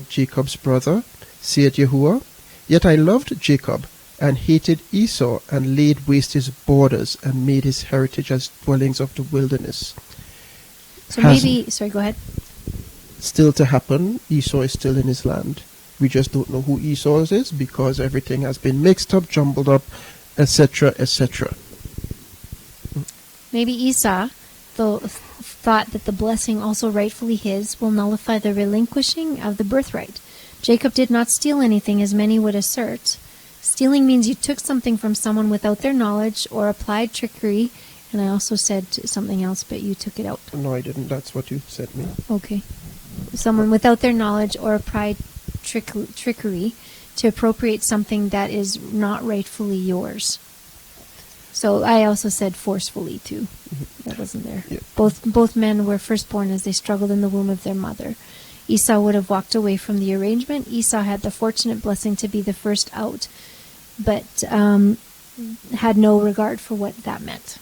Jacob's brother, saith Yahuwah? Yet I loved Jacob, and hated Esau, and laid waste his borders, and made his heritage as dwellings of the wilderness. So sorry, go ahead. Still to happen, Esau is still in his land. We just don't know who Esau is because everything has been mixed up, jumbled up, etc., etc. Maybe Esau, though, thought that the blessing also rightfully his will nullify the relinquishing of the birthright. Jacob did not steal anything, as many would assert. Stealing means you took something from someone without their knowledge or applied trickery. And I also said something else, but you took it out. No, I didn't. That's what you sent me. Okay. Someone without their knowledge or applied trickery to appropriate something that is not rightfully yours. So I also said forcefully too. Mm-hmm. That wasn't there. Yeah. Both men were firstborn as they struggled in the womb of their mother. Esau would have walked away from the arrangement. Esau had the fortunate blessing to be the first out, but had no regard for what that meant.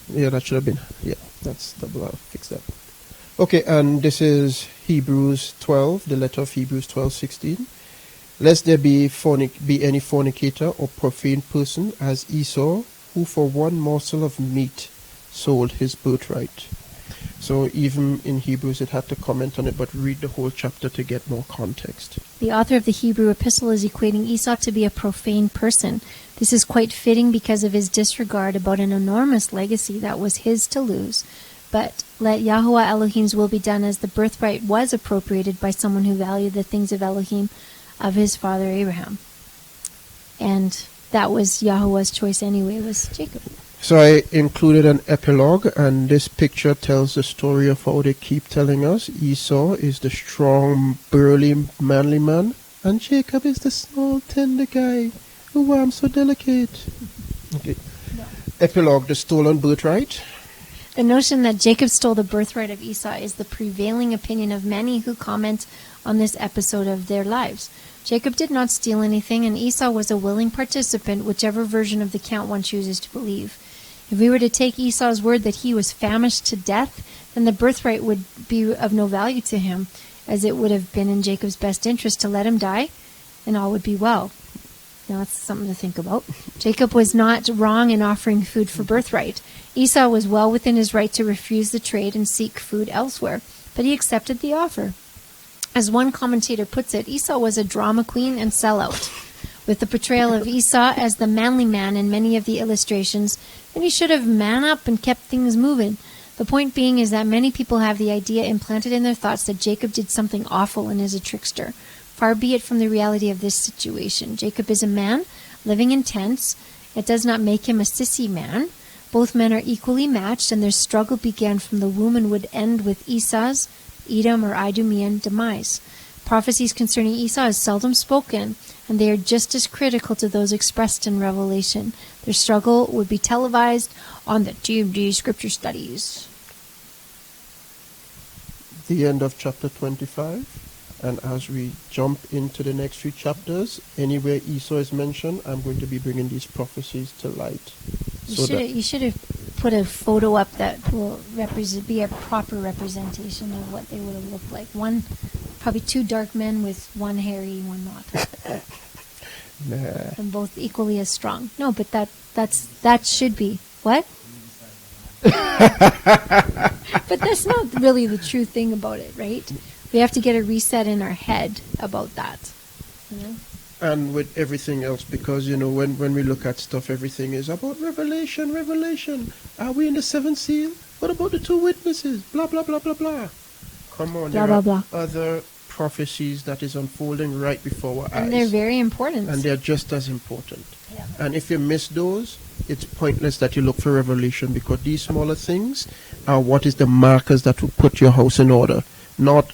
Yeah, that should have been. Yeah, that's double. I'll fix that. Okay, and this is Hebrews 12, the letter of Hebrews 12:16. Lest there be any fornicator or profane person as Esau, who for one morsel of meat sold his birthright. So even in Hebrews it had to comment on it, but read the whole chapter to get more context. The author of the Hebrew epistle is equating Esau to be a profane person. This is quite fitting because of his disregard about an enormous legacy that was his to lose. But let Yahweh Elohim's will be done, as the birthright was appropriated by someone who valued the things of Elohim of his father Abraham. And that was Yahweh's choice anyway, was Jacob. So I included an epilogue, and this picture tells the story of how they keep telling us Esau is the strong, burly, manly man, and Jacob is the small, tender guy. Oh, I'm so delicate. Okay. No. Epilogue, the stolen birthright. The notion that Jacob stole the birthright of Esau is the prevailing opinion of many who comment on this episode of their lives. Jacob did not steal anything, and Esau was a willing participant, whichever version of the account one chooses to believe. If we were to take Esau's word that he was famished to death, then the birthright would be of no value to him, as it would have been in Jacob's best interest to let him die, and all would be well. Now that's something to think about. Jacob was not wrong in offering food for birthright. Esau was well within his right to refuse the trade and seek food elsewhere, but he accepted the offer. As one commentator puts it, Esau was a drama queen and sellout. With the portrayal of Esau as the manly man in many of the illustrations, then he should have man up and kept things moving. The point being is that many people have the idea implanted in their thoughts that Jacob did something awful and is a trickster. Far be it from the reality of this situation. Jacob is a man living in tents. It does not make him a sissy man. Both men are equally matched, and their struggle began from the womb and would end with Esau's, Edom or Idumean demise. Prophecies concerning Esau is seldom spoken, and they are just as critical to those expressed in Revelation. Their struggle would be televised on the TeamD Scripture Studies. The end of chapter 25. And as we jump into the next few chapters, anywhere Esau is mentioned, I'm going to be bringing these prophecies to light. You should have put a photo up that will be a proper representation of what they would have looked like. One, probably two dark men with one hairy, one not. Nah. And both equally as strong. No, but that should be. What? But that's not really the true thing about it, right? We have to get a reset in our head about that. You know? And with everything else, because, when we look at stuff, everything is about revelation. Are we in the seventh seal? What about the two witnesses? Blah, blah, blah, blah, blah. Come on, Blah, there blah, are blah. other prophecies that is unfolding right before our eyes. And they're very important. And they're just as important. Yeah. And if you miss those, it's pointless that you look for revelation, because these smaller things are what is the markers that will put your house in order, not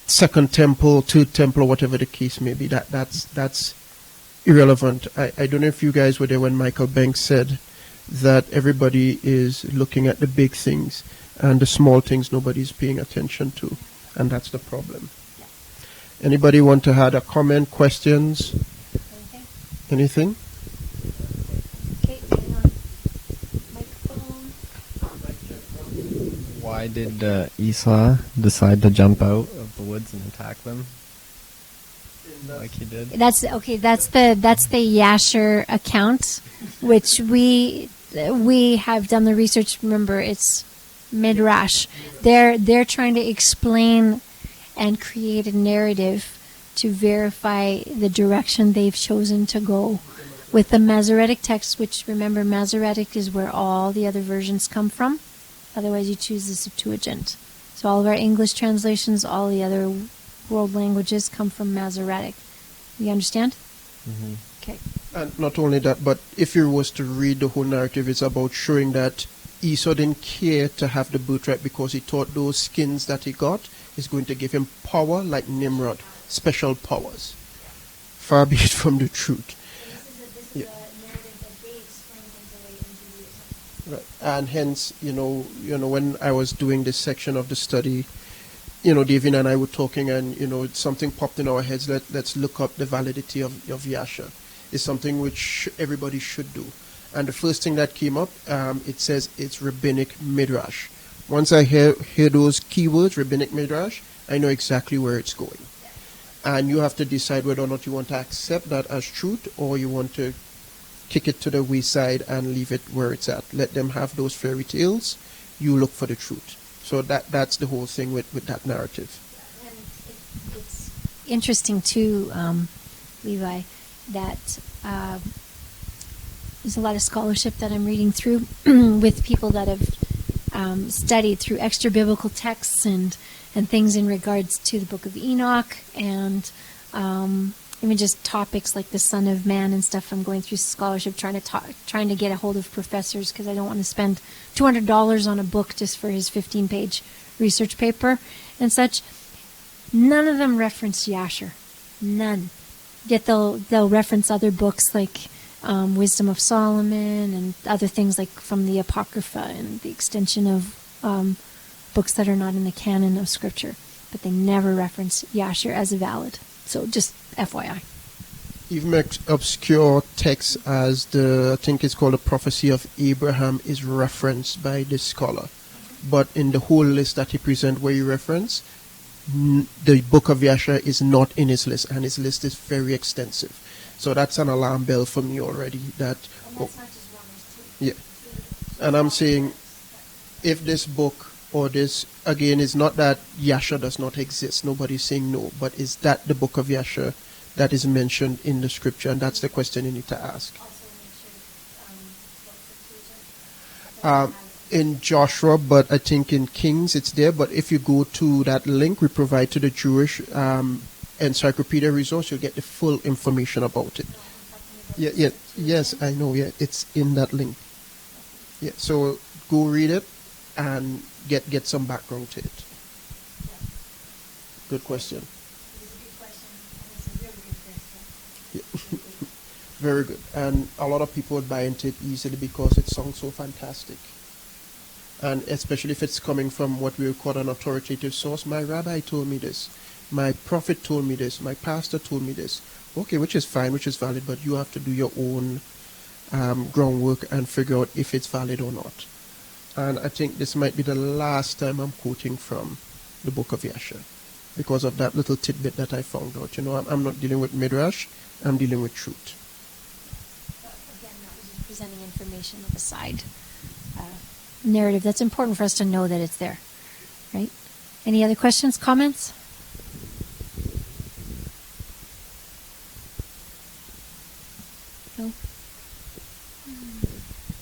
second temple, third temple, or whatever the case may be. That's irrelevant. I don't know if you guys were there when Michael Banks said that everybody is looking at the big things and the small things nobody's paying attention to, and that's the problem. Anybody want to add a comment, questions? Anything? Okay, hang on. Microphone. Why did Esau decide to jump out of the woods and attack them like he did? That's the Yasher account, which we have done the research. Remember, it's Midrash. They're trying to explain and create a narrative to verify the direction they've chosen to go with the Masoretic text, which, remember, Masoretic is where all the other versions come from. Otherwise, you choose the Septuagint. So all of our English translations, all the other world languages come from Masoretic. You understand? Mm-hmm. Okay. And not only that, but if you was to read the whole narrative, it's about showing that Esau didn't care to have the birthright because he thought those skins that he got is going to give him power like Nimrod, special powers. Far be it from the truth. This is a narrative that they explain things away in Judaism. Right. And hence, when I was doing this section of the study, Davene and I were talking, and something popped in our heads. Let's look up the validity of Yasha. It's something which everybody should do. And the first thing that came up, it says it's rabbinic midrash. Once I hear those keywords, rabbinic midrash, I know exactly where it's going. And you have to decide whether or not you want to accept that as truth, or you want to kick it to the wayside and leave it where it's at. Let them have those fairy tales. You look for the truth. So that's the whole thing with that narrative. And it's interesting too, Levi, that there's a lot of scholarship that I'm reading through with people that have studied through extra biblical texts and things in regards to the Book of Enoch, and even just topics like the Son of Man and stuff. I'm going through scholarship trying to get a hold of professors, because I don't want to spend $200 on a book just for his 15-page research paper and such. None of them reference Yasher. None. Yet they'll reference other books like Wisdom of Solomon and other things like from the Apocrypha and the extension of books that are not in the canon of Scripture. But they never reference Yasher as valid. So just FYI. Even obscure texts as I think it's called the Prophecy of Abraham is referenced by this scholar. But in the whole list that he presents where he reference, the book of Yasher is not in his list, and his list is very extensive. So that's an alarm bell for me already. And that's not just one, there's two. Yeah. And I'm saying, if this book or this, again, is not that Yasher does not exist, nobody's saying no, but is that the book of Yasher that is mentioned in the scripture? And that's the question you need to ask. In Joshua, but I think in Kings it's there. But if you go to that link we provide to the Jewish encyclopedia resource, you'll get the full information about it. Yeah, yes, I know. Yeah, it's in that link. Yeah, so go read it and get some background to it. Good question. Very good. And a lot of people would buy into it easily because it sounds so fantastic. And especially if it's coming from what we would call an authoritative source. My rabbi told me this. My prophet told me this. My pastor told me this. Okay, which is fine, which is valid, but you have to do your own groundwork and figure out if it's valid or not. And I think this might be the last time I'm quoting from the book of Yasha because of that little tidbit that I found out. You know, I'm not dealing with midrash, I'm dealing with truth. Again, that was just presenting information of a side narrative. That's important for us to know that it's there, right? Any other questions, comments? No?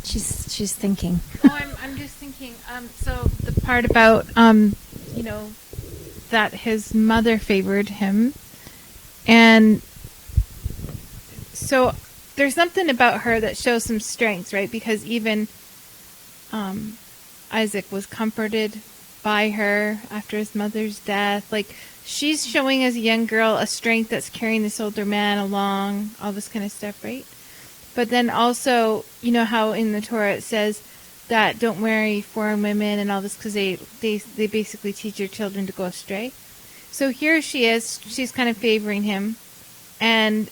She's thinking. Oh, I'm just thinking. So the part about that his mother favored him, and so there's something about her that shows some strengths, right? Because even Isaac was comforted by her after his mother's death. Like, she's showing as a young girl a strength that's carrying this older man along, all this kind of stuff, right? But then also, you know how in the Torah it says that don't marry foreign women and all this because they basically teach your children to go astray. So here she is, she's kind of favoring him and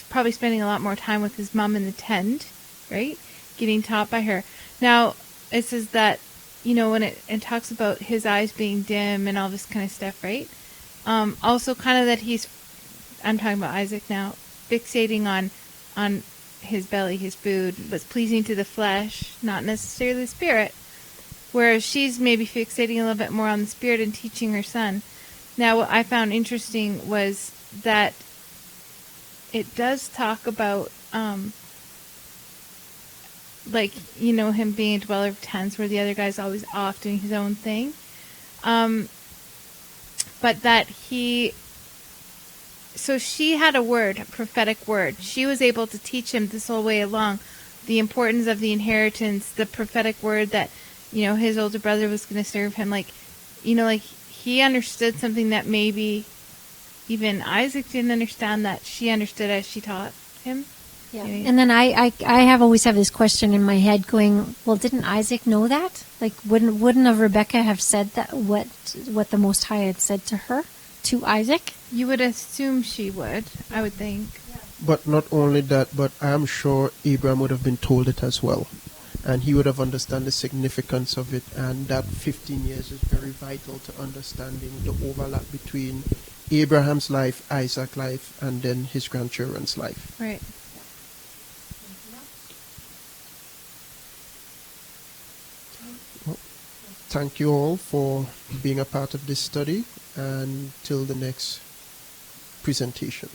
probably spending a lot more time with his mom in the tent, right? Getting taught by her. Now, it says that, when it talks about his eyes being dim and all this kind of stuff, right? Also kind of that I'm talking about Isaac now, fixating on his belly, his food, was pleasing to the flesh, not necessarily the spirit. Whereas she's maybe fixating a little bit more on the spirit and teaching her son. Now, what I found interesting was that it does talk about, him being a dweller of tents where the other guy's always off doing his own thing. But that so she had a prophetic word. She was able to teach him this whole way along the importance of the inheritance, the prophetic word that, his older brother was going to serve him. He understood something that maybe even Isaac didn't understand that she understood as she taught him. Yeah. And then I always have this question in my head going, well, didn't Isaac know that? Like, wouldn't of Rebecca have said that what the Most High had said to her, to Isaac? You would assume she would, I would think. But not only that, but I'm sure Abraham would have been told it as well. And he would have understood the significance of it. And that 15 years is very vital to understanding the overlap between Abraham's life, Isaac's life, and then his grandchildren's life. Right. Well, thank you all for being a part of this study. And till the next presentation.